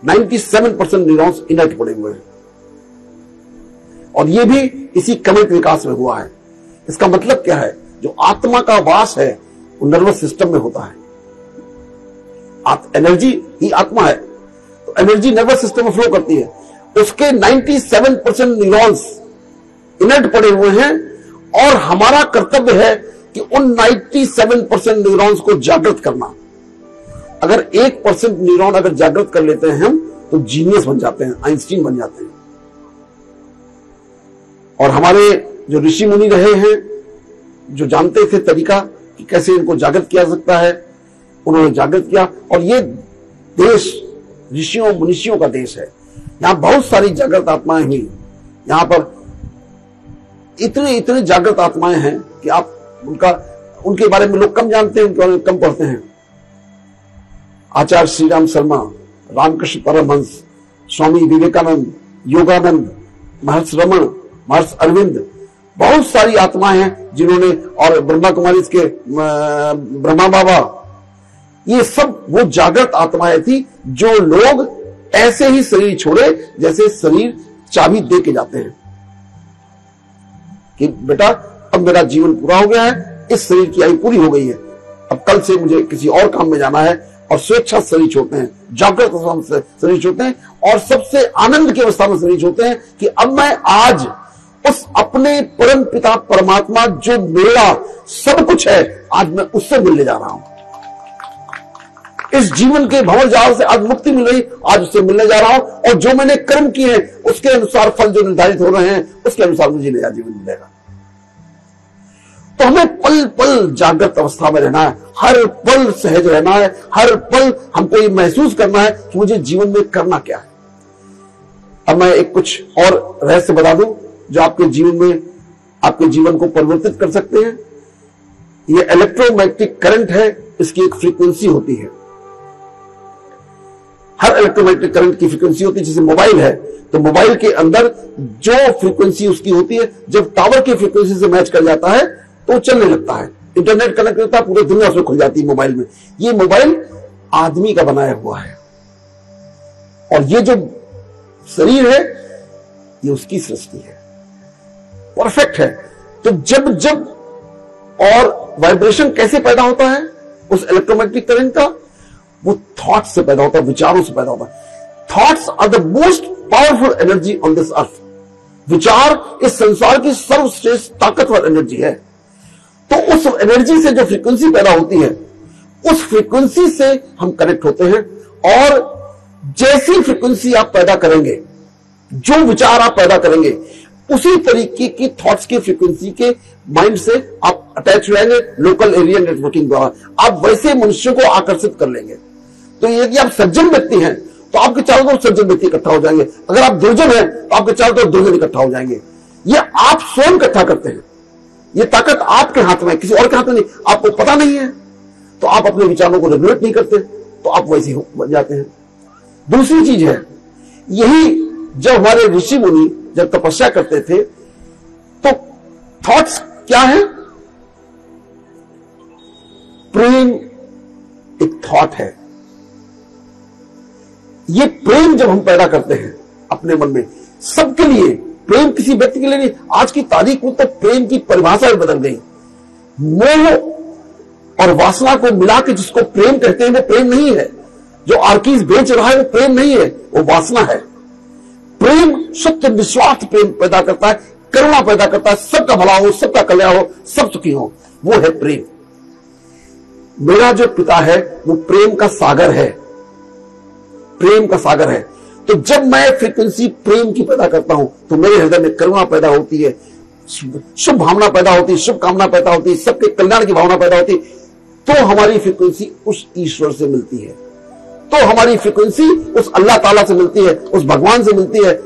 97% न्यूरॉन्स इनर्ट पड़े हुए हैं, और ये भी इसी क्रमिक विकास में हुआ है। इसका मतलब क्या है? जो आत्मा का वास है वो नर्वस सिस्टम में होता है। एनर्जी ही आत्मा है, तो एनर्जी नर्वस सिस्टम में फ्लो करती है। उसके 97% न्यूरॉन्स इनर्ट पड़े हुए हैं, और हमारा कर्तव्य है कि उन 97% न्यूरॉन्स को जागृत करना। अगर 1% न्यूरॉन अगर जागृत कर लेते हैं हम, तो जीनियस बन जाते हैं, आइंस्टीन बन जाते हैं। और हमारे जो ऋषि मुनि रहे हैं, जो जानते थे तरीका कि कैसे इनको जागृत किया सकता है, उन्होंने जागृत किया। और ये देश ऋषियों मुनिषियों का देश है। यहां बहुत सारी जागृत आत्माएं हुई। यहां पर इतने इतने जागृत आत्माएं हैं कि आप उनके बारे में लोग कम जानते हैं, उनके बारे में कम पढ़ते हैं। आचार्य श्री राम शर्मा, रामकृष्ण परमहंस, स्वामी विवेकानंद, योगानंद, महर्षि रमन, महर्षि अरविंद, बहुत सारी आत्माएं हैं जिन्होंने, और ब्रह्मा कुमारी के ब्रह्मा बाबा, ये सब वो जागृत आत्माएं थी जो लोग ऐसे ही शरीर छोड़े जैसे शरीर चाबी दे के जाते हैं कि बेटा अब मेरा जीवन पूरा हो गया है, इस शरीर की आयु पूरी हो गई है, अब कल से मुझे किसी और काम में जाना है, और स्वेच्छा शरीर छोड़ते हैं, जागृत अवस्था से शरीर छोड़ते हैं, और सबसे आनंद की अवस्था में शरीर छोड़ते हैं कि अब मैं आज उस अपने परम पिता परमात्मा जो मेरा सब कुछ है, आज मैं उससे मिलने जा रहा हूं। इस जीवन के भंवर जाल से आज मुक्ति मिल रही, आज उससे मिलने जा रहा हूं, और जो मैंने कर्म किए हैं उसके अनुसार फल जो निर्धारित हो रहे हैं उसके अनुसार मुझे नया जीवन मिलेगा। तो हमें पल पल जागृत अवस्था में रहना है, हर पल सहज रहना है, हर पल हमको ये महसूस करना है कि मुझे जीवन में करना क्या है। अब मैं एक कुछ और रहस्य बता दूं जो आपके जीवन में, आपके जीवन को परिवर्तित कर सकते हैं। ये इलेक्ट्रोमैग्नेटिक करंट है, इसकी एक फ्रीक्वेंसी होती है। हर इलेक्ट्रोमैग्नेटिक करंट की फ्रीक्वेंसी होती है। जैसे मोबाइल है तो मोबाइल के अंदर जो फ्रीक्वेंसी उसकी होती है, जब टावर की फ्रीक्वेंसी से मैच कर जाता है तो चलने लगता है, इंटरनेट कनेक्ट होता है, पूरी दुनिया उसमें खुल जाती है मोबाइल में। ये मोबाइल आदमी का बनाया हुआ है, और ये जो शरीर है ये उसकी सृष्टि है, परफेक्ट है। तो जब जब, और वाइब्रेशन कैसे पैदा होता है उस इलेक्ट्रोमैग्नेटिक करंट का, वो थॉट्स से पैदा होता है, विचारों से पैदा होता है। Thoughts are the most powerful energy on this earth. विचार इस संसार की सर्वश्रेष्ठ ताकतवर एनर्जी है। तो उस एनर्जी से जो फ्रीक्वेंसी पैदा होती है, उस फ्रीक्वेंसी से हम कनेक्ट होते हैं, और जैसी फ्रीक्वेंसी आप पैदा करेंगे, जो विचार आप पैदा करेंगे, उसी तरीके की थॉट्स की फ्रीक्वेंसी के माइंड से आप अटैच हो जाएंगे। लोकल एरिया नेटवर्किंग द्वारा आप वैसे मनुष्यों को आकर्षित कर लेंगे। तो यदि आप सज्जन व्यक्ति हैं तो आपके चारों तरफ सज्जन व्यक्ति इकट्ठा हो जाएंगे, अगर आप दुर्जन हैं तो आपके चारों तरफ दुर्जन इकट्ठा हो जाएंगे। ये आप स्वयं इकट्ठा करते हैं, ये ताकत आपके हाथ में है, किसी और के हाथ में नहीं। आपको पता नहीं है तो आप अपने विचारों को रेगुलेट नहीं करते, तो आप वैसे ही बन जाते हैं। दूसरी चीज है, यही जब हमारे ऋषि मुनि जब तपस्या करते थे तो थॉट्स क्या है? प्रेम एक थॉट है। ये प्रेम जब हम पैदा करते हैं अपने मन में, सबके लिए, प्रेम किसी व्यक्ति के लिए नहीं। आज की तारीख में तो प्रेम की परिभाषा बदल गई। मोह और वासना को मिला के जिसको प्रेम कहते हैं वो प्रेम नहीं है। जो आर्कीज बेच रहा है वो प्रेम नहीं है, वो वासना है। प्रेम शुद्ध निस्वार्थ प्रेम पैदा करता है, करुणा पैदा करता है, सबका भला हो, सबका कल्याण हो, सब सुखी हो, वो है प्रेम। मेरा जो पिता है वो प्रेम का सागर है, प्रेम का सागर है। तो जब मैं फ्रीक्वेंसी प्रेम की पैदा करता हूं तो मेरे हृदय में करुणा पैदा होती है, शुभ भावना पैदा होती है, शुभ कामना पैदा होती है, सबके कल्याण की भावना पैदा होती है। तो हमारी फ्रीक्वेंसी उस ईश्वर से मिलती है, तो हमारी फ्रीक्वेंसी उस अल्लाह ताला से मिलती है, उस भगवान से मिलती है,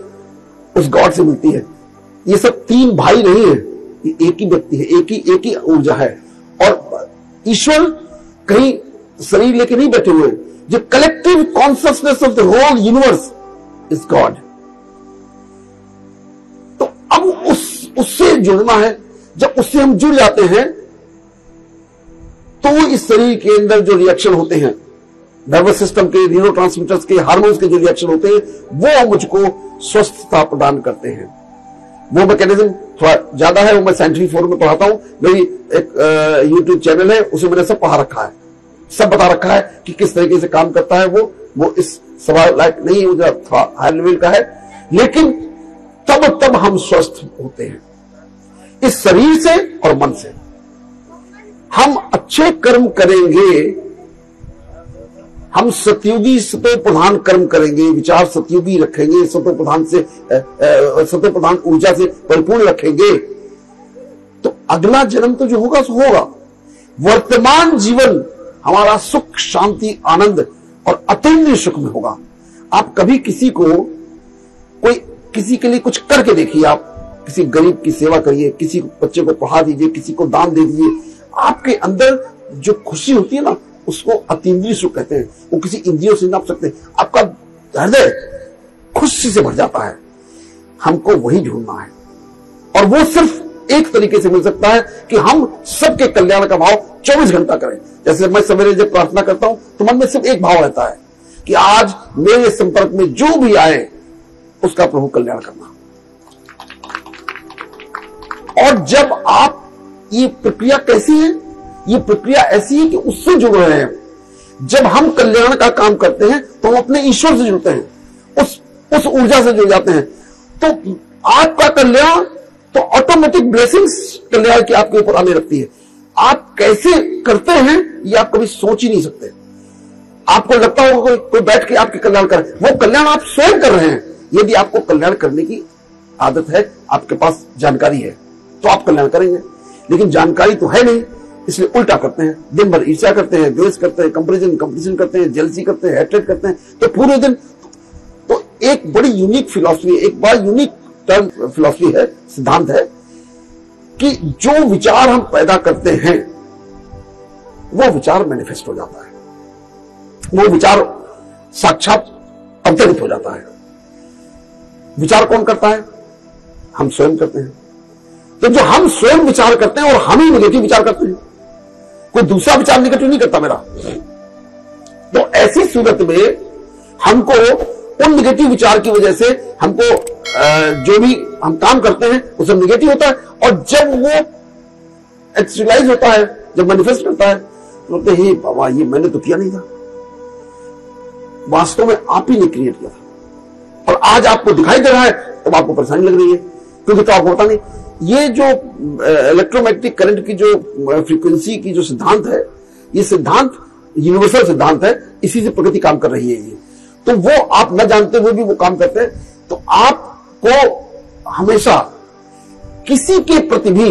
उस गॉड से मिलती है। ये सब तीन भाई नहीं है, ये एक ही व्यक्ति है, एक ही ऊर्जा है। और ईश्वर कहीं शरीर लेके नहीं बैठे हुए, जो collective consciousness of the whole universe is God. तो अब उससे जुड़ना है। जब उससे हम जुड़ जाते हैं तो इस शरीर के अंदर जो रिएक्शन होते हैं, नर्वस सिस्टम के, न्यूरोट्रांसमीटर्स के, हार्मोन्स के जो रिएक्शन होते हैं, वो मुझको स्वस्थता प्रदान करते हैं। वो मैकेनिज्म थोड़ा ज्यादा है, वो मैं साइंटिफिक फोरम में पढ़ाता हूं। मेरी एक यूट्यूब चैनल है, उसे मैंने सब पढ़ा रखा है, सब बता रखा है कि किस तरीके से काम करता है। वो इस सवाल लायक नहीं है, थोड़ा हाई लेवल का है, लेकिन तब हम स्वस्थ होते हैं इस शरीर से और मन से। हम अच्छे कर्म करेंगे, हम सतयुगी सतो प्रधान कर्म करेंगे, विचार सतयुगी रखेंगे, सतो प्रधान ऊर्जा से परिपूर्ण रखेंगे, तो अगला जन्म तो जो होगा सो होगा। वर्तमान जीवन हमारा सुख, शांति, आनंद और अतीन्द्रिय सुख में होगा। आप कभी किसी के लिए कुछ करके देखिए, आप किसी गरीब की सेवा करिए, किसी बच्चे को पढ़ा दीजिए, किसी को दान दे दीजिए, आपके अंदर जो खुशी होती है ना, उसको अतीन्द्रिय सुख कहते हैं। वो किसी इंद्रियों से नाप सकते हैं। आपका हृदय खुशी से भर जाता है। हमको वही ढूंढना है, और वो सिर्फ एक तरीके से मिल सकता है कि हम सबके कल्याण का भाव 24 घंटा करें। जैसे मैं सवेरे जब प्रार्थना करता हूं तो मन में सिर्फ एक भाव रहता है कि आज मेरे संपर्क में जो भी आए उसका प्रभु कल्याण करना। और जब आप, ये प्रक्रिया कैसी है, ये प्रक्रिया ऐसी है कि उससे जुड़ रहे हैं। जब हम कल्याण का काम करते हैं तो हम अपने ईश्वर से जुड़ते हैं, उस ऊर्जा से जुड़ जाते हैं। तो आपका कल्याण, तो ऑटोमेटिक ब्लेसिंग्स कल्याण की आपके ऊपर आने लगती है। आप कैसे करते हैं ये आप कभी सोच ही नहीं सकते। आपको लगता होगा कोई बैठ के आपके कल्याण करे, वो कल्याण आप स्वयं कर रहे हैं। यदि आपको कल्याण करने की आदत है, आपके पास जानकारी है, तो आप कल्याण करेंगे। लेकिन जानकारी तो है नहीं, इसलिए उल्टा करते हैं। दिन भर ईर्ष्या करते हैं, द्वेष करते हैं, कंपैरिजन करते हैं, जेलसी करते हैं, हेट्रेड करते हैं, तो पूरे दिन। तो एक बड़ी यूनिक फिलॉसफी, एक बड़ा यूनिक टर्म फिलॉसफी है, सिद्धांत है कि जो विचार हम पैदा करते हैं वो विचार मैनिफेस्ट हो जाता है, वो विचार साक्षात अवतरित हो जाता है। विचार कौन करता है? हम स्वयं करते हैं। तो जो हम स्वयं विचार करते हैं और हम ही नेगेटिव विचार करते हैं, कोई दूसरा विचार नेगेटिव नहीं करता मेरा। तो ऐसी सूरत में हमको उन नेगेटिव विचार की वजह से हमको जो भी हम काम करते हैं वो सब नेगेटिव होता है। और जब वो एक्चुअलाइज होता है, जब मैनिफेस्ट करता है, तो बोलते हे बाबा, ये मैंने तो किया नहीं था, वास्तव में आप ही ने क्रिएट किया था। और आज आपको दिखाई दे रहा है तो आपको परेशानी लग रही है, क्योंकि तो आपको पता नहीं। ये जो इलेक्ट्रोमैग्नेटिक करंट की जो फ्रीक्वेंसी की जो सिद्धांत है, ये सिद्धांत यूनिवर्सल सिद्धांत है, इसी से प्रकृति काम कर रही है। ये तो वो आप न जानते हुए भी वो काम करते हैं। तो आपको हमेशा किसी के प्रति भी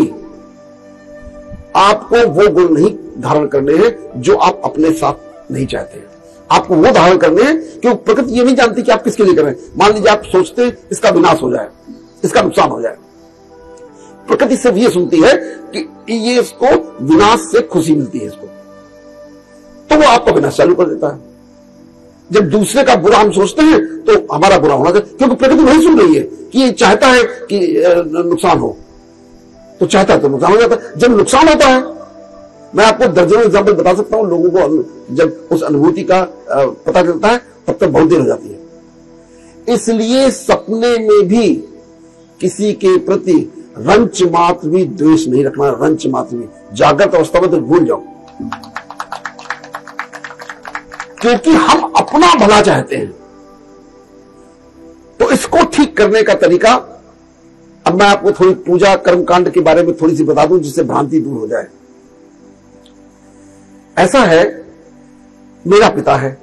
आपको वो गुण नहीं धारण करने हैं जो आप अपने साथ नहीं चाहते हैं। आपको वो धारण करने हैं क्योंकि प्रकृति ये नहीं जानती कि आप किसके लिए कर रहे हैं। मान लीजिए आप सोचते हैं इसका विनाश हो जाए, इसका नुकसान हो जाए, प्रकृति सिर्फ ये सुनती है कि ये इसको विनाश से खुशी मिलती है इसको, तो वो आपका विनाश चालू कर देता है। जब दूसरे का बुरा हम सोचते हैं तो हमारा बुरा होना चाहिए, क्योंकि प्रकृति नहीं सुन रही है कि ये चाहता है कि नुकसान हो, तो चाहता है तो नुकसान हो जाता है। जब नुकसान होता है, मैं आपको दर्जनों एग्जाम्पल बता सकता हूं, लोगों को जब उस अनुभूति का पता चलता है तब तक बहुत देर हो जाती है। इसलिए सपने में भी किसी के प्रति रंच मात्र भी द्वेष नहीं रखना, रंच मात्र भी। जागृत अवस्था में तो भूल जाओ, क्योंकि हम अपना भला चाहते हैं। तो इसको ठीक करने का तरीका, अब मैं आपको थोड़ी पूजा कर्मकांड के बारे में थोड़ी सी बता दूं जिससे भ्रांति दूर हो जाए। ऐसा है, मेरा पिता है,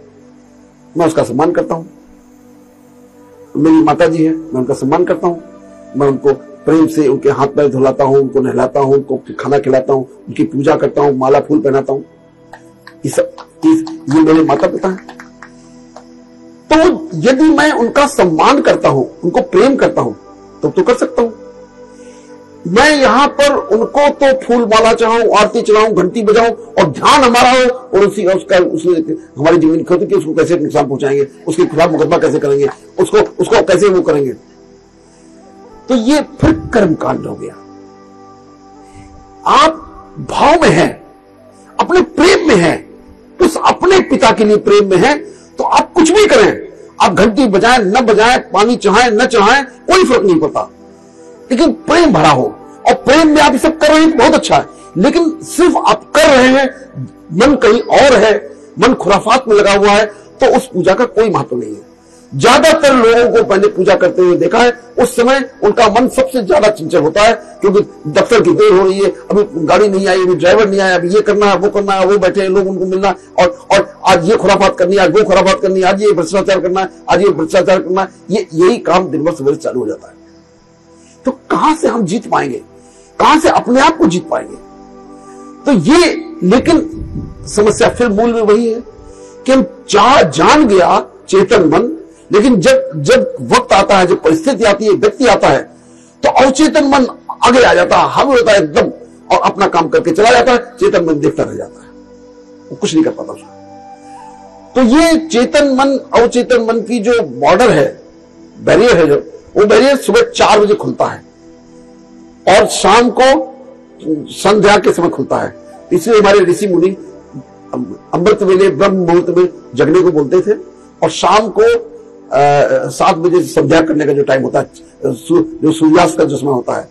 मैं उसका सम्मान करता हूं। मेरी माता जी है, मैं उनका सम्मान करता हूं। मैं उनको प्रेम से उनके हाथ पैर धुलाता हूं, उनको नहलाता हूं, उनको खाना खिलाता हूं, उनकी पूजा करता हूं, माला फूल पहनाता हूं। ये सब चीज ये मेरे माता पिता हैं। तो यदि मैं उनका सम्मान करता हूं, उनको प्रेम करता हूं, तो कर सकता हूं। मैं यहां पर उनको तो फूल माला चढ़ाऊं, आरती चढ़ाऊं, घंटी बजाऊं और ध्यान हमारा हो और उसने हमारी जमीन खरीद के उसको कैसे नुकसान पहुंचाएंगे, उसके खिलाफ मुकदमा कैसे करेंगे, उसको कैसे वो करेंगे, तो ये फिर कर्मकांड हो गया। आप भाव में हैं, अपने प्रेम में हैं, उस अपने पिता के लिए प्रेम में हैं, तो आप कुछ भी करें, आप घंटी बजाएं न बजाएं, पानी चढ़ाएं न चढ़ाएं, कोई फर्क नहीं पड़ता, लेकिन प्रेम भरा हो। और प्रेम में आप ये सब कर रहे हैं तो बहुत अच्छा है, लेकिन सिर्फ आप कर रहे हैं, मन कहीं और है, मन खुराफात में लगा हुआ है, तो उस पूजा का कोई महत्व नहीं है। ज्यादातर लोगों को मैंने पूजा करते हुए देखा है, उस समय उनका मन सबसे ज्यादा चंचल होता है, क्योंकि दफ्तर की देर हो रही है, अभी गाड़ी नहीं आई, अभी ड्राइवर नहीं आया, अभी ये करना है, वो करना है, वो बैठे हैं लोग, उनको मिलना, और आज ये खुराफात करनी है, आज वो खुराफात करनी है, आज ये भ्रष्टाचार करना है, आज ये भ्रष्टाचार करना है, यही काम दिन भर सवेरे चालू हो जाता है। तो कहां से हम जीत पाएंगे, कहां से अपने आप को जीत पाएंगे? तो ये, लेकिन समस्या फिर मूल में वही है कि हम जान गया चेतन मन, लेकिन जब वक्त आता है, जब परिस्थिति आती है, व्यक्ति आता है, तो अवचेतन मन आगे आ जाता है, हावी होता है एकदम, और अपना काम करके चला जाता है। चेतन मन देखता रह जाता है, वो कुछ नहीं कर पाता उसमें। तो ये चेतन मन अवचेतन मन की जो बॉर्डर है, बैरियर है जो, वो बैरियर सुबह 4 बजे खुलता है और शाम को संध्या के समय खुलता है। इसलिए हमारे ऋषि मुनि अमृत वेले ब्रह्म मुहूर्त में जगने को बोलते थे और शाम को 7 बजे संध्या करने का जो टाइम होता है, जो सूर्यास्त का जो समय होता है,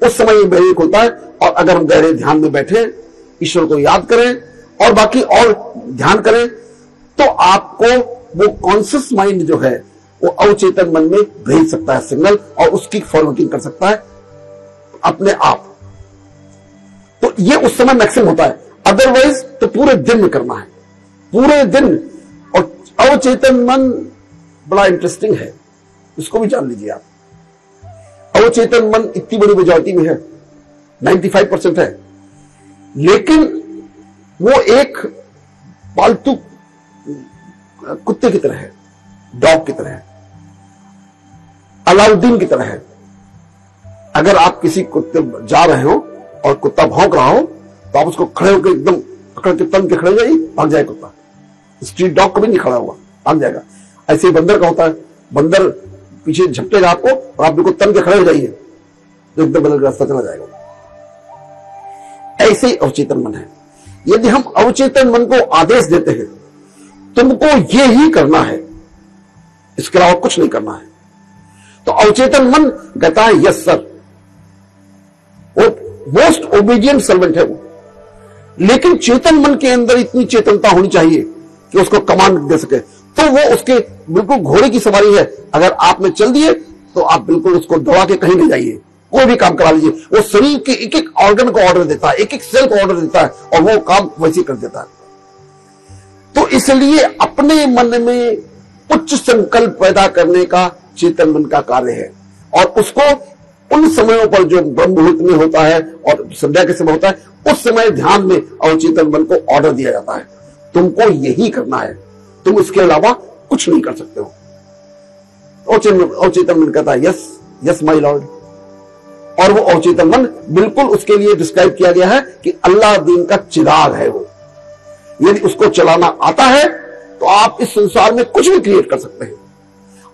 उस समय ये बैरियर खुलता है। और अगर हम गहरे ध्यान में बैठे, ईश्वर को याद करें और बाकी और ध्यान करें, तो आपको वो कॉन्शियस माइंड जो है वो अवचेतन मन में भेज सकता है सिग्नल और उसकी फॉरवर्डिंग कर सकता है अपने आप। तो ये उस समय मैक्सिमम होता है, अदरवाइज तो पूरे दिन में करना है, पूरे दिन। और अवचेतन मन बड़ा इंटरेस्टिंग है, इसको भी जान लीजिए आप। अवचेतन मन इतनी बड़ी मेजॉरिटी में है, 95% है, लेकिन वो एक पालतू कुत्ते की तरह है, डॉग की तरह है, अलाउद्दीन की तरह है। अगर आप किसी कुत्ते जा रहे हो और कुत्ता भौंक रहा हो तो आप उसको खड़े होकर एकदम पकड़ के तन के खड़े हो जाइए, भाग जाए कुत्ता। स्ट्रीट डॉग कभी नहीं खड़ा हुआ, भाग जाएगा। ऐसे ही बंदर का होता है, बंदर पीछे झपटेगा आपको और आप बिल्कुल तन के खड़े हो जाइए तो एकदम बदल रास्ता चला जाएगा। ऐसे ही अवचेतन मन है। यदि हम अवचेतन मन को आदेश देते हैं तुमको ये ही करना है, इसके अलावा कुछ नहीं करना है, तो अवचेतन मन कहता है यस सर। वो मोस्ट ओबीडियंट सर्वेंट है वो। लेकिन चेतन मन के अंदर इतनी चेतनता होनी चाहिए कि उसको कमांड दे सके, तो वो उसके बिल्कुल घोड़े की सवारी है। अगर आप में चल दिए तो आप बिल्कुल उसको दौड़ा के कहीं ले जाइए, कोई भी काम करा लीजिए। वो शरीर के एक एक ऑर्गन को ऑर्डर देता है, एक एक सेल को ऑर्डर देता है और वो काम वैसे कर देता है। तो इसलिए अपने मन में उच्च संकल्प पैदा करने का चेतन मन का कार्य है। और उसको उन समयों पर जो ब्रह्म मुहूर्त में होता है और संध्या के समय होता है, उस समय ध्यान में अवचेतन मन को ऑर्डर दिया जाता है, तुमको यही करना है, तुम इसके अलावा कुछ नहीं कर सकते हो। अवचेतन मन कहता है यस यस माय लॉर्ड। और वो अवचेतन मन बिल्कुल उसके लिए डिस्क्राइब किया गया है कि अल्लाह दीन का चिराग है वो। यदि उसको चलाना आता है तो आप इस संसार में कुछ भी क्रिएट कर सकते हैं।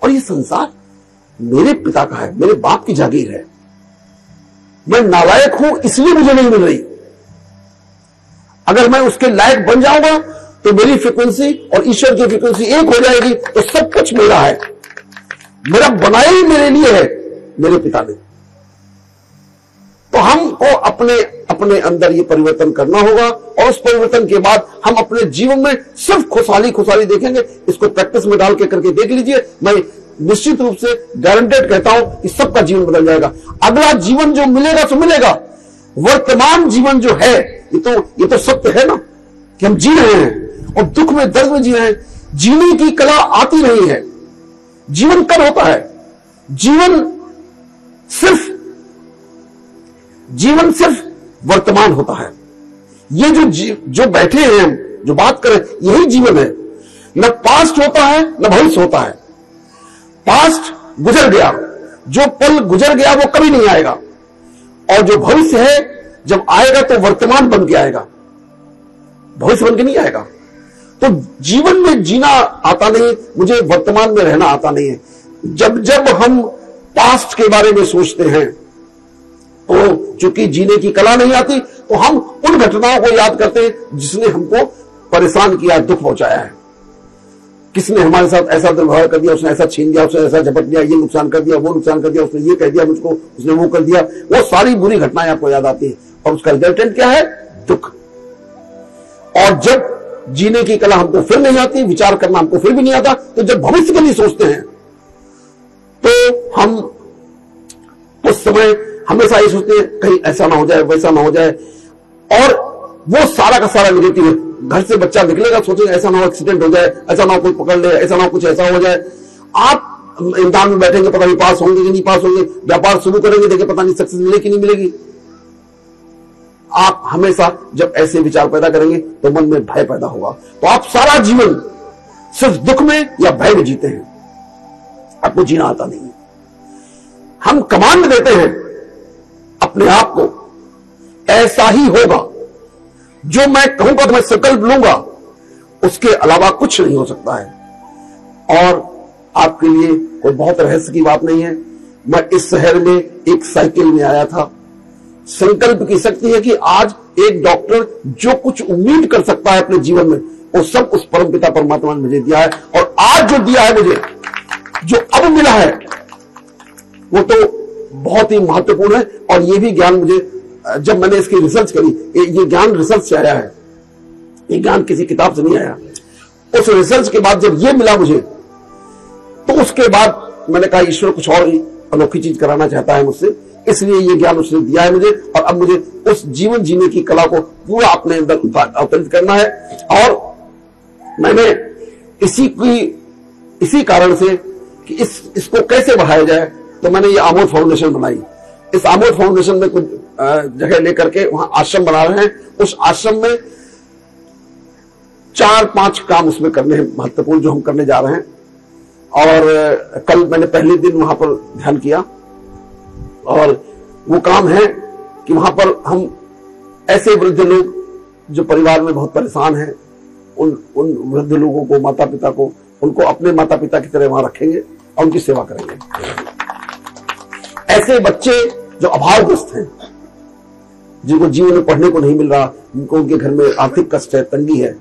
और ये संसार मेरे पिता का है, मेरे बाप की जागीर है। मैं नालायक हूं इसलिए मुझे नहीं मिल रही। अगर मैं उसके लायक बन जाऊंगा तो मेरी फ्रीक्वेंसी और ईश्वर की फ्रीक्वेंसी एक हो जाएगी, तो सब कुछ मेरा है। मेरा बनाया ही मेरे लिए है, मेरे पिता ने। तो हमको अपने अंदर ये परिवर्तन करना होगा और उस परिवर्तन के बाद हम अपने जीवन में सिर्फ खुशहाली खुशहाली देखेंगे। इसको प्रैक्टिस में डाल के करके देख लीजिए। मैं निश्चित रूप से गारंटेड कहता हूं कि सबका जीवन बदल जाएगा। अगला जीवन जो मिलेगा सो मिलेगा। वर्तमान जीवन जो है ये तो सत्य है ना कि हम जी रहे हैं और दुख में दर्द में जी रहे हैं। जीने की कला आती नहीं है। जीवन कब होता है? जीवन सिर्फ वर्तमान होता है। ये जो बैठे हैं हम जो बात करें, यही जीवन है। न पास्ट होता है न भविष्य होता है। पास्ट गुजर गया, जो पल गुजर गया वो कभी नहीं आएगा। और जो भविष्य है जब आएगा तो वर्तमान बन के आएगा, भविष्य बन के नहीं आएगा। तो जीवन में जीना आता नहीं, मुझे वर्तमान में रहना आता नहीं है। जब हम पास्ट के बारे में सोचते हैं तो चूंकि जीने की कला नहीं आती, तो हम उन घटनाओं को याद करते हैं जिसने हमको परेशान किया, दुख पहुंचाया है। किसने हमारे साथ ऐसा दुर्व्यवहार कर दिया, उसने ऐसा छीन दिया, उसने ऐसा झपट दिया, ये नुकसान कर दिया, वो नुकसान कर दिया, उसने ये कह दिया मुझको, उसने वो कर दिया। वो सारी बुरी घटनाएं आपको याद आती है और उसका रिजल्टेंट क्या है? दुख। और जब जीने की कला हमको फिर नहीं आती, विचार करना हमको फिर भी नहीं आता, तो जब भविष्य के लिए सोचते हैं तो हम उस समय हमेशा ये सोचते हैं कहीं ऐसा ना हो जाए, वैसा ना हो जाए। और वो सारा का सारा निगेटिव है। घर से बच्चा निकलेगा सोचेगा ऐसा ना हो एक्सीडेंट हो जाए, ऐसा ना हो कोई पकड़ ले, ऐसा ना हो कुछ ऐसा हो जाए। आप इम्तिहान में बैठेंगे, पता नहीं पास होंगे कि नहीं पास होंगे। व्यापार शुरू करेंगे, देखें पता नहीं सक्सेस मिलेगी कि नहीं मिलेगी। आप हमेशा जब ऐसे विचार पैदा करेंगे तो मन में भय पैदा होगा। तो आप सारा जीवन सिर्फ दुख में या भय में जीते हैं, आपको जीना आता नहीं है। हम कमांड देते हैं अपने आप को, ऐसा ही होगा, जो मैं कहूंगा तो मैं संकल्प लूंगा, उसके अलावा कुछ नहीं हो सकता है। और आपके लिए कोई बहुत रहस्य की बात नहीं है। मैं इस शहर में एक साइकिल में आया था। संकल्प की शक्ति है कि आज एक डॉक्टर जो कुछ उम्मीद कर सकता है अपने जीवन में, वो सब उस परमपिता परमात्मा ने मुझे दिया है। और आज जो दिया है मुझे, जो अब मिला है, वो तो बहुत ही महत्वपूर्ण है। और ये भी ज्ञान मुझे, जब मैंने इसकी रिसर्च करी, ये ज्ञान रिसर्च से आया है, ये ज्ञान किसी किताब से नहीं आया। उस रिसर्च के बाद जब ये मिला मुझे, तो उसके बाद मैंने कहा ईश्वर कुछ और ही अनोखी चीज कराना चाहता है मुझसे, इसलिए ये ज्ञान उसने दिया है मुझे। और अब मुझे उस जीवन जीने की कला को पूरा अपने अंदर अवतरित करना है। और मैंने इसी कारण से कि इसको कैसे बढ़ाया जाए, तो मैंने ये आमोद फाउंडेशन बनाई। इस आमोद फाउंडेशन में कुछ जगह लेकर के वहां आश्रम बना रहे हैं। उस आश्रम में 4-5 काम उसमें करने हैं महत्वपूर्ण, जो हम करने जा रहे हैं। और कल मैंने पहले दिन वहां पर ध्यान किया, और वो काम है कि वहां पर हम ऐसे वृद्ध लोग जो परिवार में बहुत परेशान हैं, उन वृद्ध लोगों को, माता पिता को, उनको अपने माता पिता की तरह वहां रखेंगे और उनकी सेवा करेंगे। ऐसे बच्चे जो अभावग्रस्त हैं, जिनको जीवन में पढ़ने को नहीं मिल रहा, जिनको उनके घर में आर्थिक कष्ट है, तंगी है,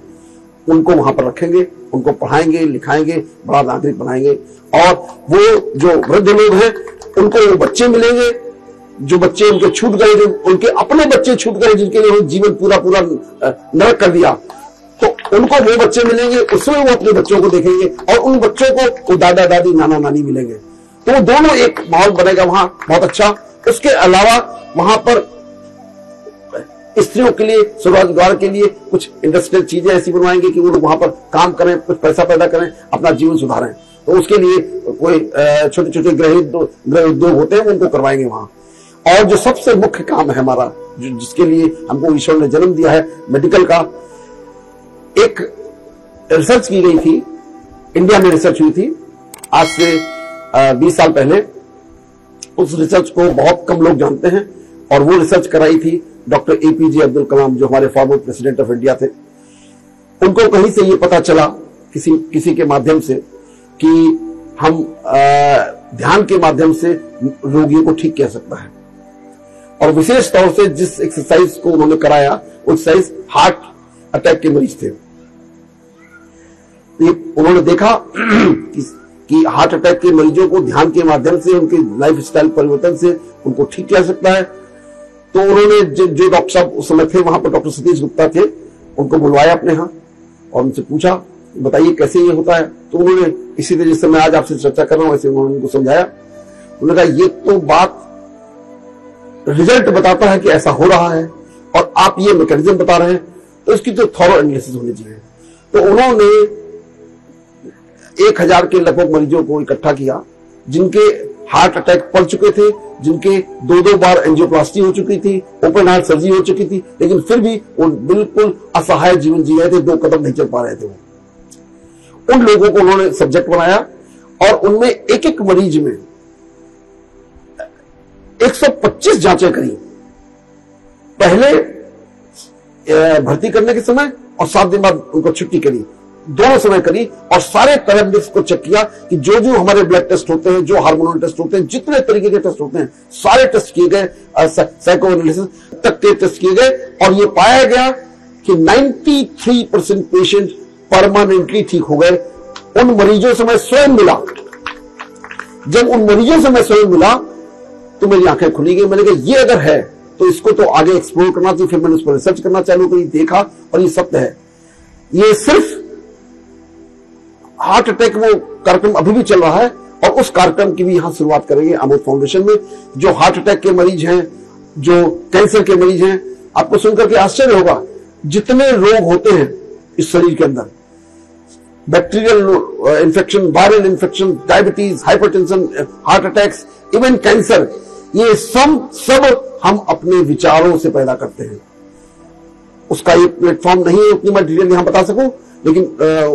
उनको वहां पर रखेंगे, उनको पढ़ाएंगे, लिखाएंगे, बड़ा नागरिक बनाएंगे। और वो जो वृद्ध लोग हैं, उनको वो बच्चे मिलेंगे, जो बच्चे उनके छूट गए, जो उनके अपने बच्चे छूट गए, जिनके लिए जीवन पूरा नरक कर दिया, तो उनको वो बच्चे मिलेंगे, उसमें वो अपने बच्चों को देखेंगे। और उन बच्चों को वो दादा दादी, नाना नानी मिलेंगे। तो वो दोनों एक माहौल बनेगा वहां, बहुत अच्छा। उसके अलावा वहां पर स्त्रियों के लिए, स्वरोजगार के लिए कुछ इंडस्ट्रियल चीजें ऐसी बनवाएंगे कि वो लोग वहां पर काम करें, कुछ पैसा पैदा करें, अपना जीवन सुधारें। तो उसके लिए कोई छोटे छोटे गृह उद्योग होते हैं, उनको करवाएंगे वहां। और जो सबसे मुख्य काम है हमारा, जिसके लिए हमको ईश्वर ने जन्म दिया है, मेडिकल का, एक रिसर्च की गई थी, इंडिया में रिसर्च हुई थी आज से 20 साल पहले। उस रिसर्च को बहुत कम लोग जानते हैं, और वो रिसर्च कराई थी डॉक्टर APJ अब्दुल कलाम, जो हमारे फॉर्मर प्रेसिडेंट ऑफ इंडिया थे। उनको कहीं से ये पता चला, किसी के माध्यम से, कि हम ध्यान के माध्यम से रोगियों को ठीक किया सकता है। और विशेष तौर से जिस एक्सरसाइज को उन्होंने कराया, वो एक्सरसाइज हार्ट अटैक के मरीज थे। उन्होंने देखा कि हार्ट अटैक के मरीजों को ध्यान के माध्यम से, उनके लाइफ स्टाइल परिवर्तन से उनको ठीक किया सकता है। तो उन्होंने जो डॉक्टर साहब उस समय थे वहां पर, डॉक्टर सतीश गुप्ता थे, उनको बुलवाया अपने यहां और उनसे पूछा, बताइए कैसे ये होता है। तो उन्होंने इसी तरह जिससे मैं आज आपसे चर्चा कर रहा हूं, ऐसे उन्होंने उनको समझाया। उन्होंने कहा ये तो बात रिजल्ट बताता है कि ऐसा हो रहा है, और आप ये मैकेनिज्म बता रहे हैं, तो इसकी तो थॉरो एनालिसिस होनी चाहिए। तो उन्होंने 1000 के लगभग मरीजों को इकट्ठा किया, जिनके हार्ट अटैक पड़ चुके थे, जिनके 2-2 बार एंजियोप्लास्टी हो चुकी थी, ओपन हार्ट सर्जरी हो चुकी थी, लेकिन फिर भी वो बिल्कुल असहाय जीवन जी रहे थे, 2 कदम नहीं चल पा रहे थे। वो उन लोगों को उन्होंने सब्जेक्ट बनाया, और उनमें एक मरीज में 125 जांचें करी, पहले भर्ती करने के समय और 7 दिन बाद उनको छुट्टी करी, दोनों समय करी। और सारे पैरामीटर्स को चेक किया कि जो हमारे ब्लड टेस्ट होते हैं, जो हार्मोनल टेस्ट होते हैं, जितने तरीके के टेस्ट होते हैं, सारे टेस्ट किए गए, साइको एनालिसिस तक के टेस्ट किए गए। और ये पाया गया कि 93% पेशेंट परमानेंटली ठीक हो गए। उन मरीजों से मैं स्वयं मिला, जब उन मरीजों से मैं स्वयं मिला तो मेरी आंखें खुली गई। मैंने कहा ये अगर है तो इसको तो आगे एक्सप्लोर करना चाहिए। फिर मैंने उस पर रिसर्च करना चालू करी, देखा, और ये सत्य है। ये सिर्फ हार्ट अटैक वो कार्यक्रम अभी भी चल रहा है, और उस कार्यक्रम की भी यहां शुरुआत करेंगे आमोद फाउंडेशन में। जो हार्ट अटैक के मरीज हैं, जो कैंसर के मरीज हैं, आपको सुनकर के आश्चर्य होगा, जितने रोग होते हैं इस शरीर के अंदर, bacterial infection, viral infection, diabetes, hypertension, heart attacks, even cancer, ये सब हम अपने विचारों से पैदा करते हैं। उसका एक प्लेटफॉर्म नहीं है उतनी मैं डिटेल यहां बता सकूं, लेकिन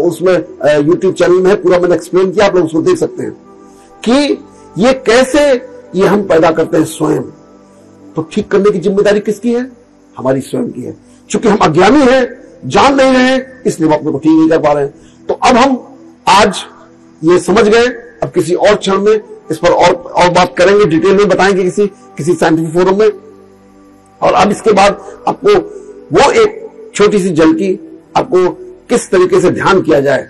उसमें YouTube चैनल में है, पूरा मैंने एक्सप्लेन किया, आप लोग उसको देख सकते हैं कि ये कैसे ये हम पैदा करते हैं स्वयं। तो ठीक करने की जिम्मेदारी किसकी है? हमारी स्वयं की है। चूंकि हम अज्ञानी हैं, जान नहीं रहे हैं, इसलिए हम अपने को ठीक नहीं कर पा रहे हैं। तो अब हम आज ये समझ गए, अब किसी और क्षण में इस पर और बात करेंगे, डिटेल में बताएंगे किसी साइंटिफिक फोरम में। और अब इसके बाद आपको वो एक छोटी सी झलकी, आपको किस तरीके से ध्यान किया जाए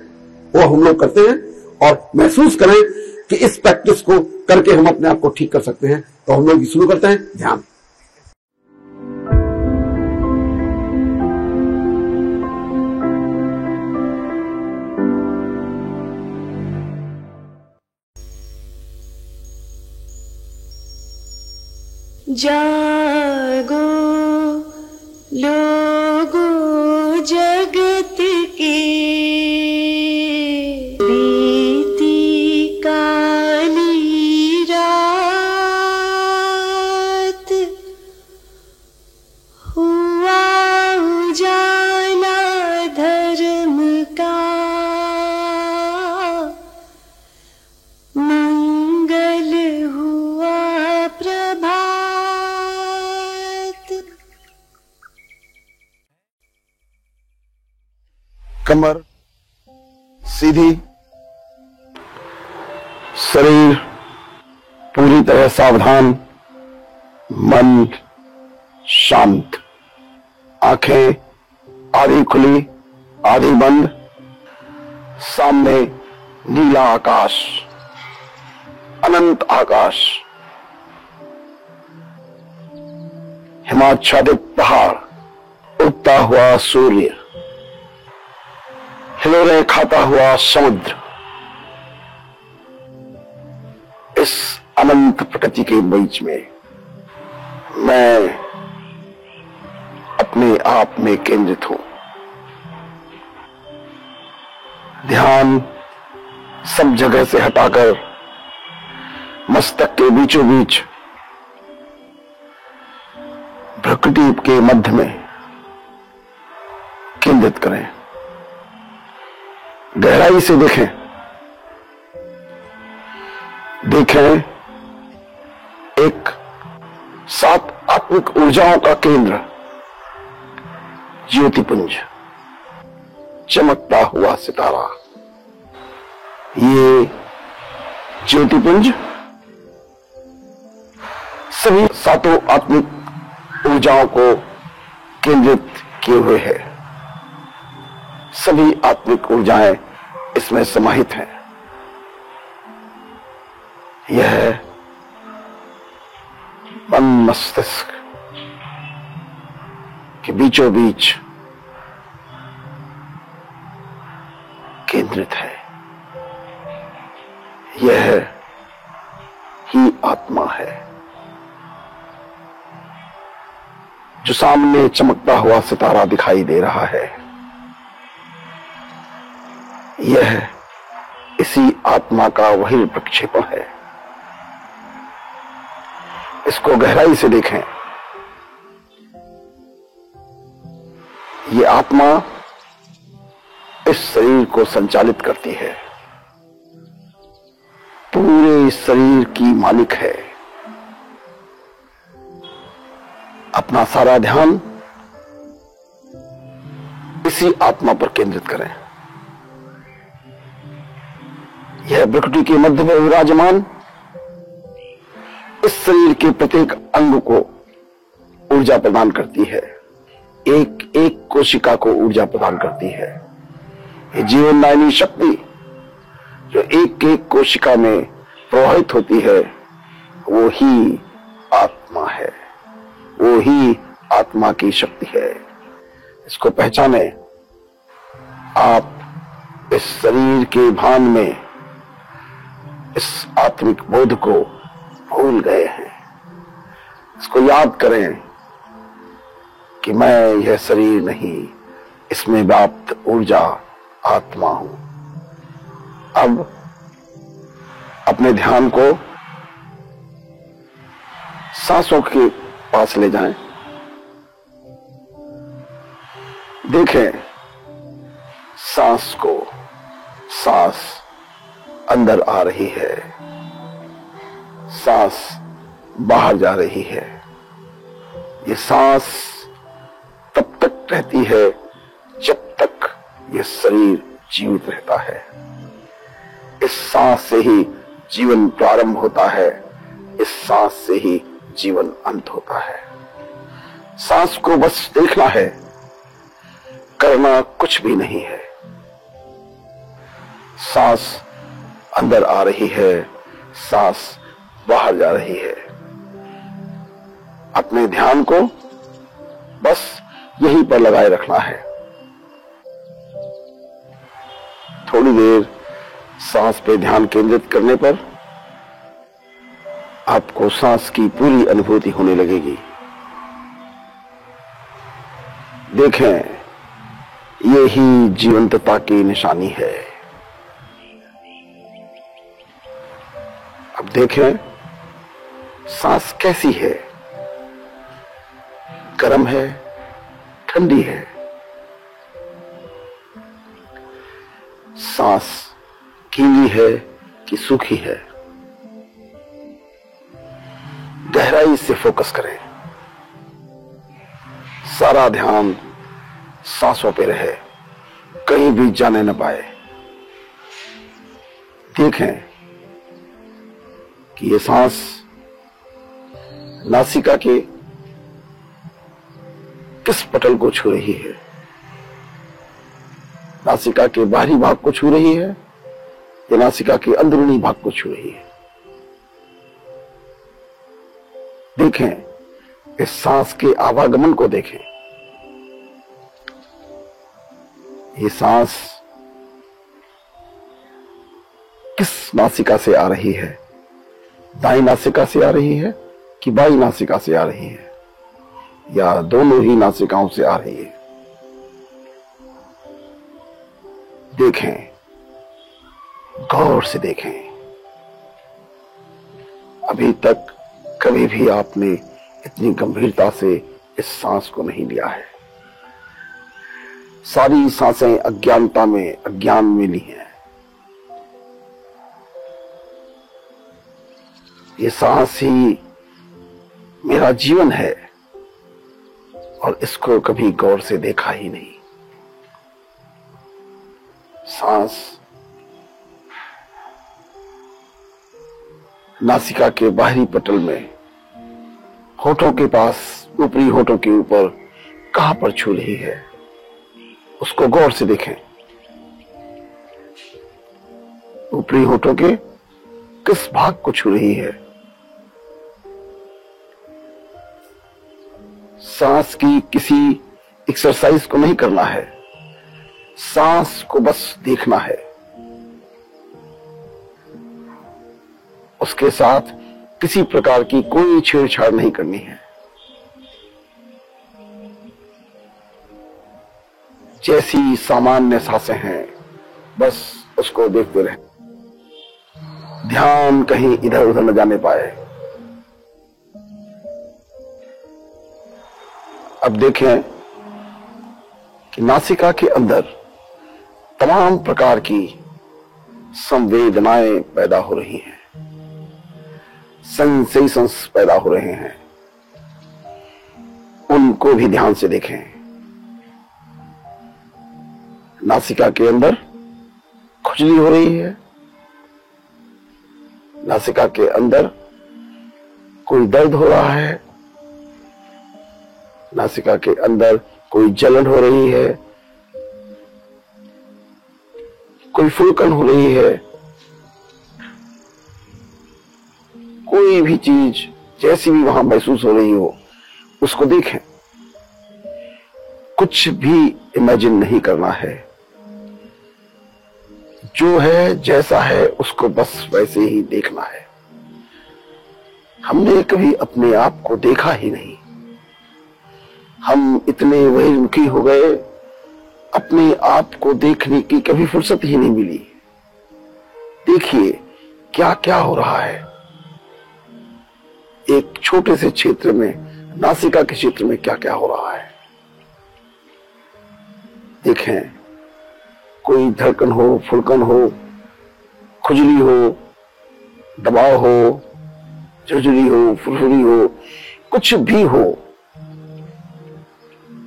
वो हम लोग करते हैं, और महसूस करें कि इस प्रैक्टिस को करके हम अपने आप को ठीक कर सकते हैं। तो हम लोग शुरू करते हैं ध्यान। जागो लोगो जगत के, बीती काली रात, हुआ उजाला धर्म का, मंगल हुआ प्रभात। कमर सीधी, शरीर पूरी तरह सावधान, मन शांत, आंखें आधी खुली आधी बंद, सामने नीला आकाश, अनंत आकाश, हिमाच्छादित पहाड़, उगता हुआ सूर्य, हिलोरे खाता हुआ समुद्र। इस अनंत प्रकृति के बीच में मैं अपने आप में केंद्रित हूं। ध्यान सब जगह से हटाकर मस्तक के बीचों बीच प्रकृति के मध्य में केंद्रित करें। गहराई से देखें एक 7 आत्मिक ऊर्जाओं का केंद्र, ज्योतिपुंज, चमकता हुआ सितारा। ये ज्योतिपुंज सभी 7 आत्मिक ऊर्जाओं को केंद्रित किए हुए है। सभी आत्मिक ऊर्जाएं इसमें समाहित हैं। यह मन मस्तिष्क के बीचों बीच केंद्रित है। यह ही आत्मा है जो सामने चमकता हुआ सितारा दिखाई दे रहा है। यह इसी आत्मा का वही प्रक्षेपण है। इसको गहराई से देखें। ये आत्मा इस शरीर को संचालित करती है, पूरे शरीर की मालिक है। अपना सारा ध्यान इसी आत्मा पर केंद्रित करें। यह प्रकृति के मध्य में विराजमान इस शरीर के प्रत्येक अंग को ऊर्जा प्रदान करती है। एक एक कोशिका को ऊर्जा प्रदान करती है। ये जीवनदायिनी शक्ति जो एक एक कोशिका में प्रवाहित होती है, वो ही आत्मा है, वो ही आत्मा की शक्ति है। इसको पहचाने। आप इस शरीर के भान में इस आत्मिक बोध को भूल गए हैं। इसको याद करें कि मैं यह शरीर नहीं, इसमें व्याप्त ऊर्जा आत्मा हूं। अब अपने ध्यान को सांसों के पास ले जाएं। देखें सांस को। सांस अंदर आ रही है, सांस बाहर जा रही है। ये सांस तब तक रहती है जब तक ये शरीर जीवित रहता है। इस सांस से ही जीवन प्रारंभ होता है, इस सांस से ही जीवन अंत होता है। सांस को बस देखना है, करना कुछ भी नहीं है। सांस अंदर आ रही है, सांस बाहर जा रही है। अपने ध्यान को बस यहीं पर लगाए रखना है। थोड़ी देर सांस पे ध्यान केंद्रित करने पर आपको सांस की पूरी अनुभूति होने लगेगी। देखें, ये ही जीवंतता की निशानी है। अब देखें सांस कैसी है, गर्म है, ठंडी है। सांस गीली है कि सूखी है। गहराई से फोकस करें, सारा ध्यान सांसों पे रहे, कहीं भी जाने न पाए। देखें कि ये सांस नासिका के किस पटल को छू रही है, नासिका के बाहरी भाग को छू रही है या नासिका के अंदरूनी भाग को छू रही है। देखें, इस सांस के आवागमन को देखें। ये सांस किस नासिका से आ रही है, दाई नासिका से आ रही है कि बाई नासिका से आ रही है, या दोनों ही नासिकाओं से आ रही है। देखें, गौर से देखें। अभी तक कभी भी आपने इतनी गंभीरता से इस सांस को नहीं लिया है। सारी सांसें अज्ञानता में, अज्ञान में ली हैं। ये सांस ही मेरा जीवन है और इसको कभी गौर से देखा ही नहीं। सांस नासिका के बाहरी पटल में, होठों के पास, ऊपरी होठों के ऊपर कहां पर छू रही है, उसको गौर से देखें। ऊपरी होठों के किस भाग को छू रही है। सांस की किसी एक्सरसाइज को नहीं करना है, सांस को बस देखना है। उसके साथ किसी प्रकार की कोई छेड़छाड़ नहीं करनी है। जैसी सामान्य सांसें हैं, बस उसको देखते रहे। ध्यान कहीं इधर उधर न जाने पाए। अब देखें कि नासिका के अंदर तमाम प्रकार की संवेदनाएं पैदा हो रही हैं, सेंसेशंस पैदा हो रहे हैं। उनको भी ध्यान से देखें। नासिका के अंदर खुजली हो रही है, नासिका के अंदर कोई दर्द हो रहा है, नासिका के अंदर कोई जलन हो रही है, कोई फुलकन हो रही है। कोई भी चीज जैसी भी वहां महसूस हो रही हो, उसको देखें। कुछ भी इमेजिन नहीं करना है। जो है, जैसा है, उसको बस वैसे ही देखना है। हमने कभी अपने आप को देखा ही नहीं। हम इतने बहिर्मुखी हो गए, अपने आप को देखने की कभी फुर्सत ही नहीं मिली। देखिए क्या क्या हो रहा है। एक छोटे से क्षेत्र में, नासिका के क्षेत्र में क्या क्या हो रहा है। देखें, कोई धड़कन हो, फुलकन हो, खुजली हो, दबाव हो, झुरझुरी हो, फुरफुरी हो, कुछ भी हो,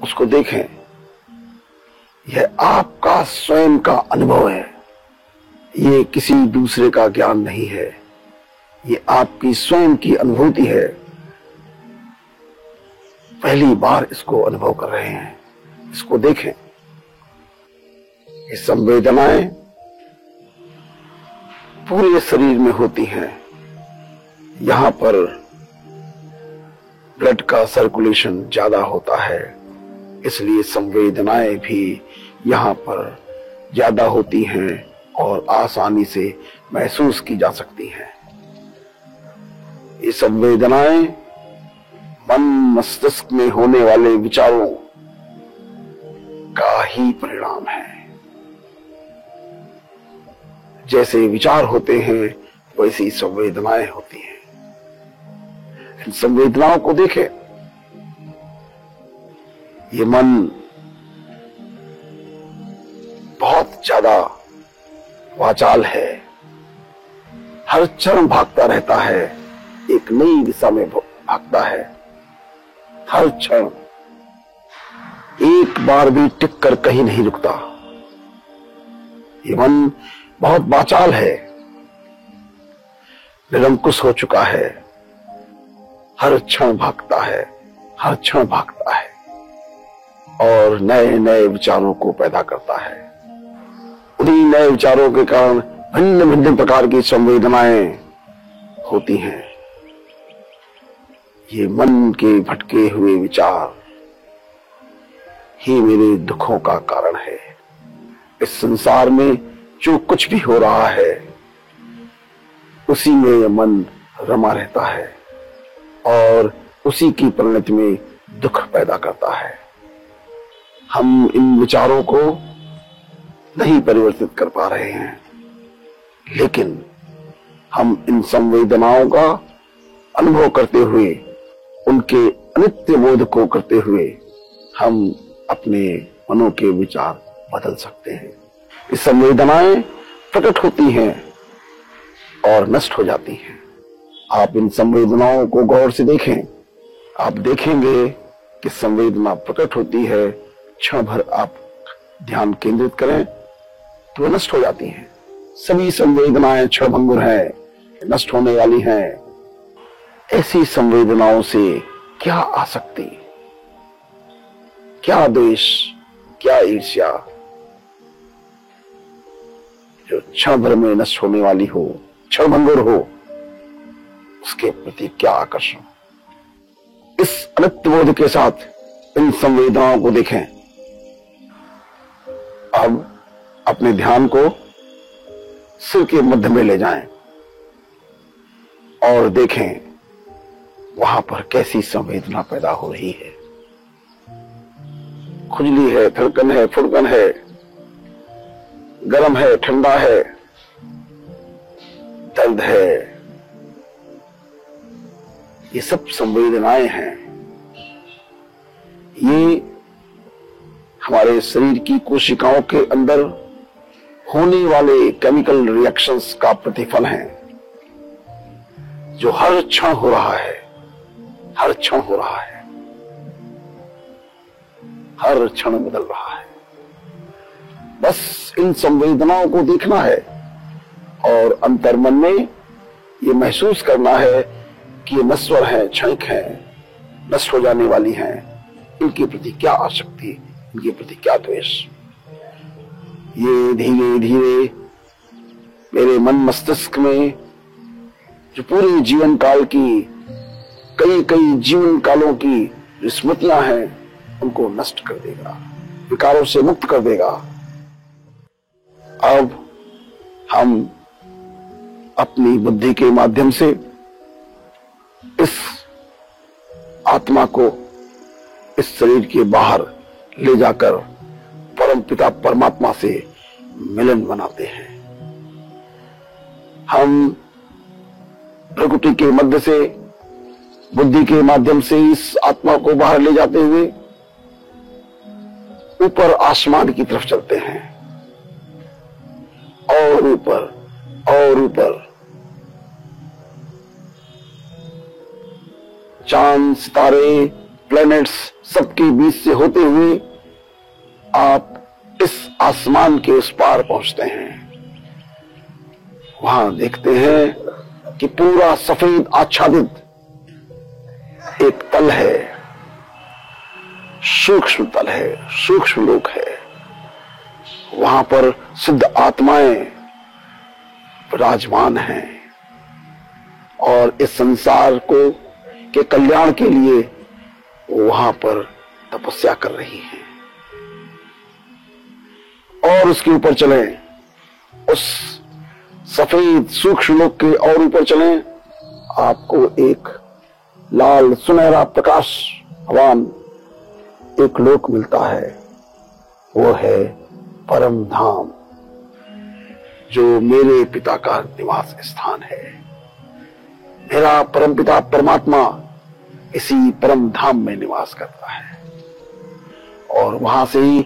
उसको देखें। यह आपका स्वयं का अनुभव है, ये किसी दूसरे का ज्ञान नहीं है, ये आपकी स्वयं की अनुभूति है, पहली बार इसको अनुभव कर रहे हैं। इसको देखें, ये संवेदनाएं पूरे शरीर में होती हैं। यहां पर ब्लड का सर्कुलेशन ज्यादा होता है, इसलिए संवेदनाएं भी यहां पर ज्यादा होती हैं और आसानी से महसूस की जा सकती हैं। ये संवेदनाएं मन मस्तिष्क में होने वाले विचारों का ही परिणाम है। जैसे विचार होते हैं वैसी संवेदनाएं होती हैं। इन संवेदनाओं को देखें। ये मन बहुत ज्यादा वाचाल है, हर क्षण भागता रहता है, एक नई दिशा में भागता है। हर क्षण एक बार भी टिक कर कहीं नहीं रुकता। ये मन बहुत वाचाल है, निरंकुश हो चुका है, हर क्षण भागता है, हर क्षण भागता है और नए नए विचारों को पैदा करता है। उन्हीं नए विचारों के कारण भिन्न भिन्न प्रकार की संवेदनाएं होती हैं। ये मन के भटके हुए विचार ही मेरे दुखों का कारण है। इस संसार में जो कुछ भी हो रहा है उसी में यह मन रमा रहता है और उसी की परिणति में दुख पैदा करता है। हम इन विचारों को नहीं परिवर्तित कर पा रहे हैं, लेकिन हम इन संवेदनाओं का अनुभव करते हुए, उनके अनित्य बोध को करते हुए हम अपने मनों के विचार बदल सकते हैं। ये संवेदनाएं प्रकट होती हैं और नष्ट हो जाती हैं। आप इन संवेदनाओं को गौर से देखें। आप देखेंगे कि संवेदना प्रकट होती है, क्षण भर आप ध्यान केंद्रित करें तो वे नष्ट हो जाती हैं। सभी संवेदनाएं क्षणभंगुर हैं, नष्ट होने वाली हैं। ऐसी संवेदनाओं से क्या आसक्ति, क्या द्वेष, क्या ईर्ष्या, जो क्षण भर में नष्ट होने वाली हो, क्षणभंगुर हो, उसके प्रति क्या आकर्षण। इस अनित्य बोध के साथ इन संवेदनाओं को देखें। अब अपने ध्यान को सिर के मध्य में ले जाएं और देखें वहां पर कैसी संवेदना पैदा हो रही है। खुजली है, धड़कन है, फुड़कन है, गर्म है, ठंडा है, दर्द है। ये सब संवेदनाएं हैं। ये हमारे शरीर की कोशिकाओं के अंदर होने वाले केमिकल रिएक्शंस का प्रतिफल है, जो हर क्षण हो रहा है, हर क्षण हो रहा है, हर क्षण बदल रहा है। बस इन संवेदनाओं को देखना है और अंतर्मन में ये महसूस करना है कि ये नश्वर है, क्षणिक है, नष्ट हो जाने वाली हैं। इनके प्रति क्या आसक्ति, इनके प्रति क्या द्वेष। ये धीरे धीरे मेरे मन मस्तिष्क में जो पूरे जीवन काल की, कई कई जीवन कालों की स्मृतियां हैं, उनको नष्ट कर देगा, विकारों से मुक्त कर देगा। अब हम अपनी बुद्धि के माध्यम से इस आत्मा को इस शरीर के बाहर ले जाकर परम पिता परमात्मा से मिलन बनाते हैं। हम प्रकृति के मध्य से बुद्धि के माध्यम से इस आत्मा को बाहर ले जाते हुए ऊपर आसमान की तरफ चलते हैं और ऊपर और ऊपर। चांद, सितारे, प्लैनेट्स सबके बीच से होते हुए आप इस आसमान के उस पार पहुंचते हैं। वहां देखते हैं कि पूरा सफेद आच्छादित एक तल है, सूक्ष्म तल है, सूक्ष्म लोक है। वहां पर सिद्ध आत्माएं विराजमान हैं और इस संसार को के कल्याण के लिए वहां पर तपस्या कर रही हैं। और उसके ऊपर चलें, उस सफेद सूक्ष्म लोक के और ऊपर चलें, आपको एक लाल सुनहरा प्रकाशवान एक लोक मिलता है। वो है परम धाम, जो मेरे पिता का निवास स्थान है। मेरा परम पिता परमात्मा इसी परम धाम में निवास करता है और वहां से ही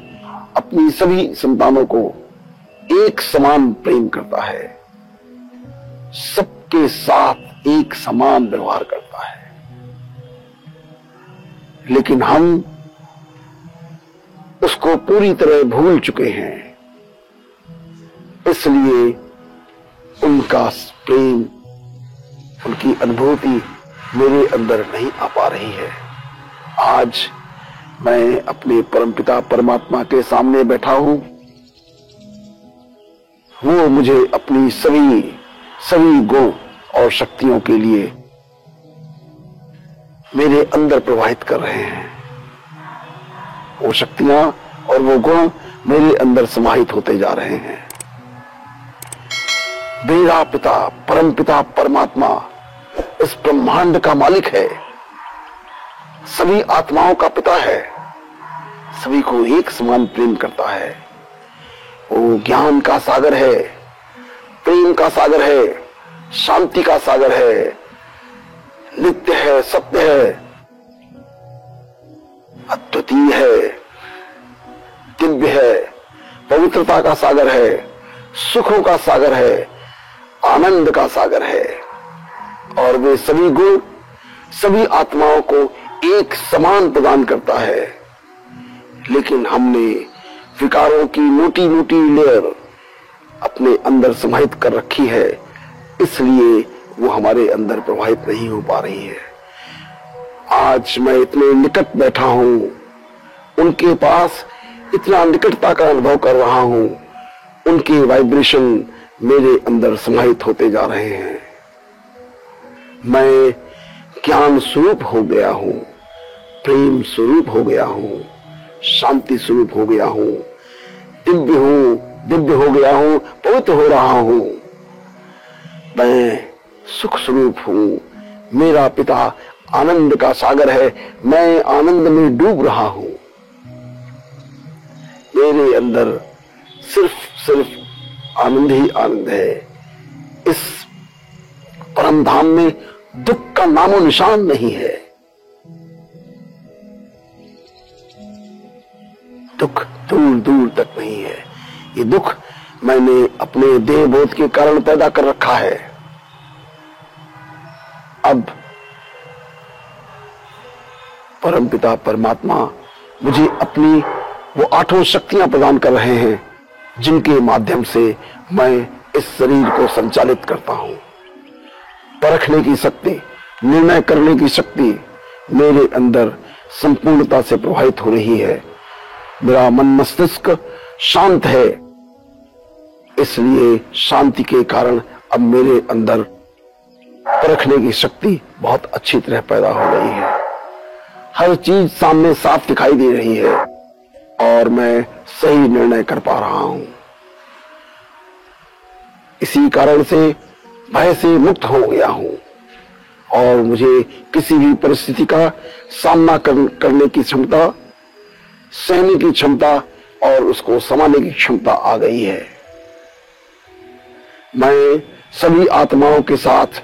अपनी सभी संतानों को एक समान प्रेम करता है, सबके साथ एक समान व्यवहार करता है। लेकिन हम उसको पूरी तरह भूल चुके हैं, इसलिए उनका प्रेम, उनकी अनुभूति मेरे अंदर नहीं आ पा रही है। आज मैं अपने परमपिता परमात्मा के सामने बैठा हूं, वो मुझे अपनी सभी गुण और शक्तियों के लिए मेरे अंदर प्रवाहित कर रहे हैं। वो शक्तियां और वो गुण मेरे अंदर समाहित होते जा रहे हैं। मेरा पिता परमपिता परमात्मा इस ब्रह्मांड का मालिक है, सभी आत्माओं का पिता है, सभी को एक समान प्रेम करता है। वो ज्ञान का सागर है, प्रेम का सागर है, शांति का सागर है, नित्य है, सत्य है, अद्वितीय है, दिव्य है, पवित्रता का सागर है, सुखों का सागर है, आनंद का सागर है। और वे सभी गुण सभी आत्माओं को एक समान प्रदान करता है। लेकिन हमने विकारों की मोटी मोटी लेयर अपने अंदर समाहित कर रखी है, इसलिए वो हमारे अंदर प्रवाहित नहीं हो पा रही है। आज मैं इतने निकट बैठा हूं, उनके पास इतना निकटता का अनुभव कर रहा हूं, उनके वाइब्रेशन मेरे अंदर समाहित होते जा रहे हैं। मैं ज्ञान स्वरूप हो गया हूं, प्रेम स्वरूप हो गया हूं, शांति स्वरूप हो गया हूं, दिव्य हो गया हूं, पवित्र हो रहा हूं। मैं सुख स्वरूप हूं, मेरा पिता आनंद का सागर है, मैं आनंद में डूब रहा हूं। मेरे अंदर सिर्फ आनंद ही आनंद है। इस परम धाम में दुख का नामो निशान नहीं है। दुख दूर दूर तक नहीं है। ये दुख मैंने अपने देह बोध के कारण पैदा कर रखा है। अब परमपिता परमात्मा मुझे अपनी वो 8 शक्तियां प्रदान कर रहे हैं, जिनके माध्यम से मैं इस शरीर को संचालित करता हूं। परखने की शक्ति, निर्णय करने की शक्ति मेरे अंदर संपूर्णता से प्रभावित हो रही है। मेरा मन मस्तिष्क शांत है, इसलिए शांति के कारण अब मेरे अंदर परखने की शक्ति बहुत अच्छी तरह पैदा हो गई है। हर चीज सामने साफ दिखाई दे रही है और मैं सही निर्णय कर पा रहा हूं। इसी कारण से भय से मुक्त हो गया हूं और मुझे किसी भी परिस्थिति का सामना करने की क्षमता, सहने की क्षमता और उसको संभालने की क्षमता आ गई है। मैं सभी आत्माओं के साथ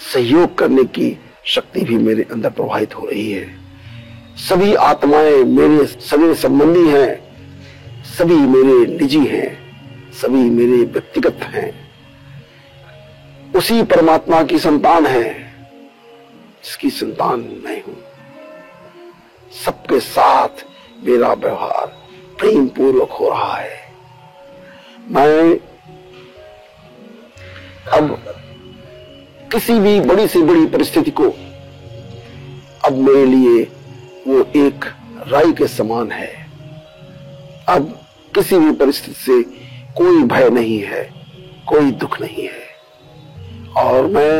सहयोग करने की शक्ति भी मेरे अंदर प्रवाहित हो रही है। सभी आत्माएं मेरे सगे संबंधी हैं, सभी मेरे निजी हैं, सभी मेरे व्यक्तिगत हैं। उसी परमात्मा की संतान है जिसकी संतान मैं हूं। सबके साथ मेरा व्यवहार प्रेम पूर्वक हो रहा है। मैं अब किसी भी बड़ी से बड़ी परिस्थिति को अब मेरे लिए वो एक राई के समान है। अब किसी भी परिस्थिति से कोई भय नहीं है, कोई दुख नहीं है, और मैं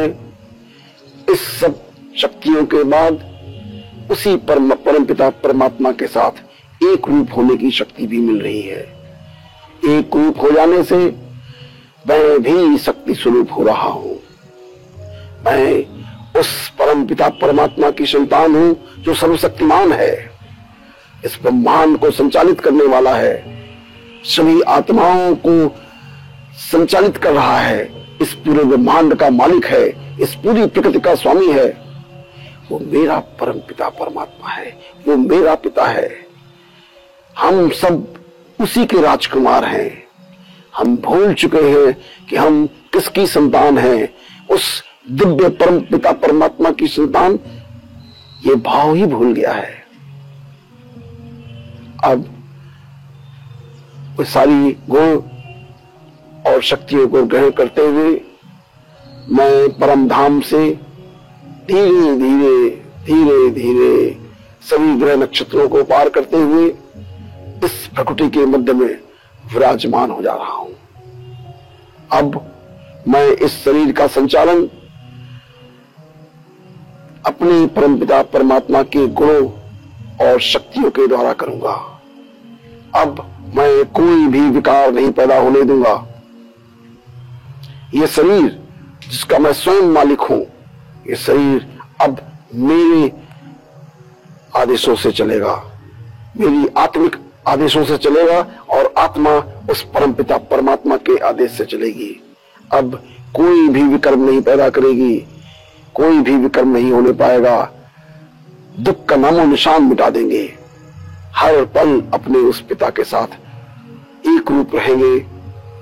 इस सब शक्तियों के बाद उसी परमपिता परमात्मा के साथ एक रूप होने की शक्ति भी मिल रही है। एक रूप हो जाने से मैं भी शक्ति स्वरूप हो रहा हूं। मैं उस परमपिता परमात्मा की संतान हूं जो सर्वशक्तिमान है, इस ब्रह्मांड को संचालित करने वाला है, सभी आत्माओं को संचालित कर रहा है, इस पूरे ब्रह्मांड का मालिक है, इस पूरी प्रकृति का स्वामी है। वो मेरा परमपिता परमात्मा है, वो मेरा पिता है। हम सब उसी के राजकुमार हैं। हम भूल चुके हैं कि हम किसकी संतान हैं, उस दिव्य परम पिता परमात्मा की संतान। ये भाव ही भूल गया है। अब वो सारी गुण और शक्तियों को ग्रहण करते हुए मैं परम धाम से धीरे धीरे धीरे धीरे सभी ग्रह नक्षत्रों को पार करते हुए इस प्रकृति के मध्य में विराजमान हो जा रहा हूं। अब मैं इस शरीर का संचालन अपने परमपिता परमात्मा के गुणों और शक्तियों के द्वारा करूंगा। अब मैं कोई भी विकार नहीं पैदा होने दूंगा। यह शरीर जिसका मैं स्वयं मालिक हूं, यह शरीर अब मेरे आदेशों से चलेगा, मेरी आत्मिक आदेशों से चलेगा, और आत्मा उस परमपिता परमात्मा के आदेश से चलेगी। अब कोई भी विकर्म नहीं पैदा करेगी, कोई भी विकर्म नहीं होने पाएगा। दुख का नामो निशान मिटा देंगे। हर पल अपने उस पिता के साथ एक रूप रहेंगे।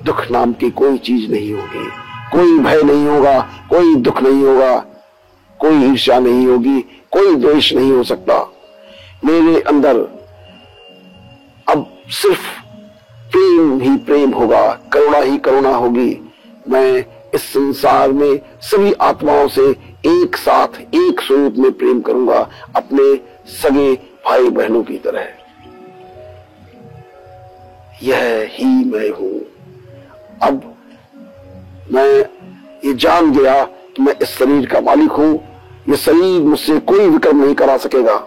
दुख नाम की कोई चीज नहीं होगी, कोई भय नहीं होगा, कोई दुख नहीं होगा, कोई ईर्ष्या नहीं होगी, कोई द्वेष नहीं हो सकता। मेरे अंदर अब सिर्फ प्रेम ही प्रेम होगा, करुणा ही करुणा होगी। मैं इस संसार में सभी आत्माओं से एक साथ एक स्वरूप में प्रेम करूंगा, अपने सगे भाई बहनों की तरह। यह ही मैं हूं। अब मैं ये जान गया कि मैं इस शरीर का मालिक हूं। यह शरीर मुझसे कोई विकर्म नहीं करा सकेगा।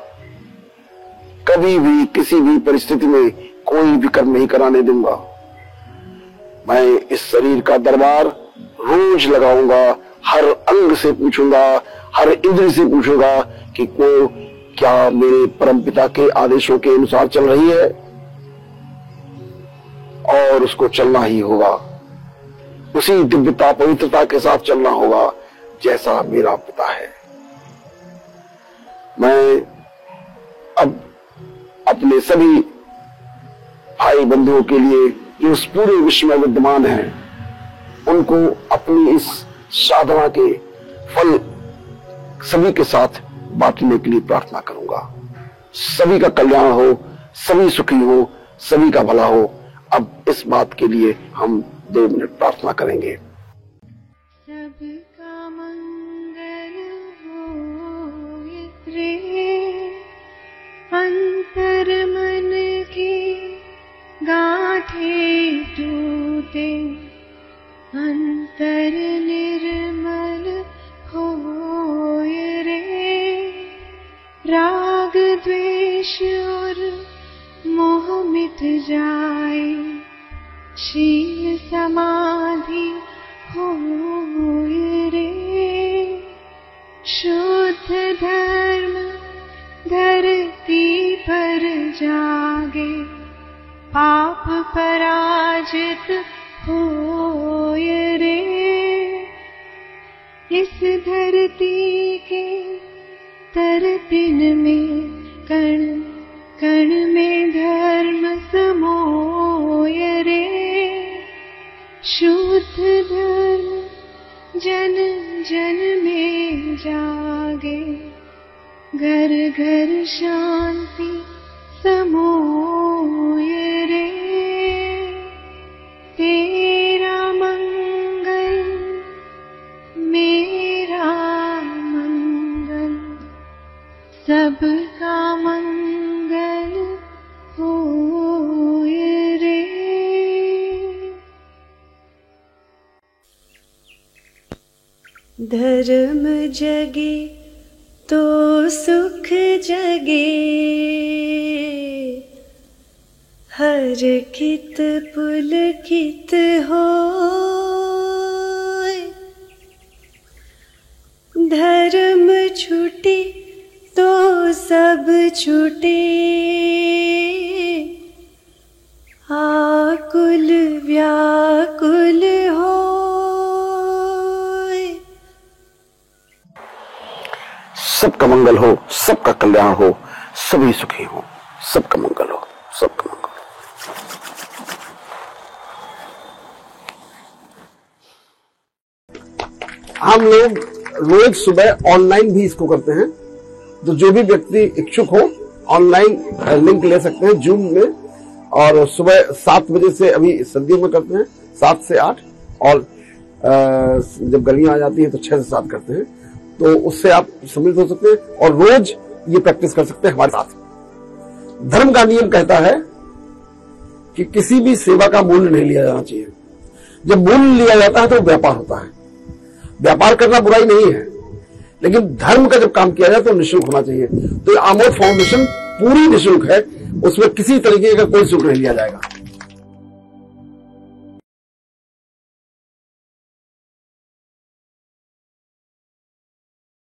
कभी भी किसी भी परिस्थिति में कोई विकर्म नहीं कराने दूंगा। मैं इस शरीर का दरबार रोज लगाऊंगा, हर अंग से पूछूंगा, हर इंद्रिय से पूछूंगा कि वो क्या मेरे परमपिता के आदेशों के अनुसार चल रही है, और उसको चलना ही होगा। उसी दिव्यता पवित्रता के साथ चलना होगा जैसा मेरा पिता है। मैं अब अपने सभी भाई बंधुओं के लिए जो इस पूरे विश्व में विद्यमान है, उनको अपनी इस साधना के फल सभी के साथ बांटने के लिए प्रार्थना करूंगा। सभी का कल्याण हो, सभी सुखी हो, सभी का भला हो। अब इस बात के लिए हम 2 मिनट प्रार्थना करेंगे। सबका मंगल होए रे, अंतर मन की गांठे टूटे, अंतर निर्मल होए रे, राग द्वेष और मोह मिट जाए, शील समाधि होए रे, शुद्ध धर्म धरती पर जागे, पाप पराजित होए रे, इस धरती के तरतिन में कण कण में धर्म समोय रे, शुद्ध धर्म जन जन में जागे, घर घर शांति समोय रे, तेरा मंगल मेरा सबका मंगल होय रे। धर्म जगे तो सुख जगे, हर कित पुलकित होय। धर्म छूटे तो सब छूटे, आकुल व्याकुल होय। सबका मंगल हो, सबका कल्याण हो, सभी सुखी हो, सबका मंगल हो, सबका मंगल हो। हम लोग रोज सुबह ऑनलाइन भी इसको करते हैं, तो जो भी व्यक्ति इच्छुक हो ऑनलाइन लिंक ले सकते हैं जूम में। और सुबह 7 बजे से अभी सर्दियों में करते हैं 7 से 8, और जब गर्मियां आ जाती है तो 6 से 7 करते हैं। तो उससे आप सम्मिलित हो सकते हैं और रोज ये प्रैक्टिस कर सकते हैं हमारे साथ। धर्म का नियम कहता है कि किसी भी सेवा का मूल्य नहीं लिया जाना चाहिए। जब मूल्य लिया जाता है तो व्यापार होता है। व्यापार करना बुराई नहीं है, लेकिन धर्म का जब काम किया जाए तो निःशुल्क होना चाहिए। तो आमोद फाउंडेशन पूरी निःशुल्क है, उसमें किसी तरीके का कोई शुल्क नहीं लिया जाएगा।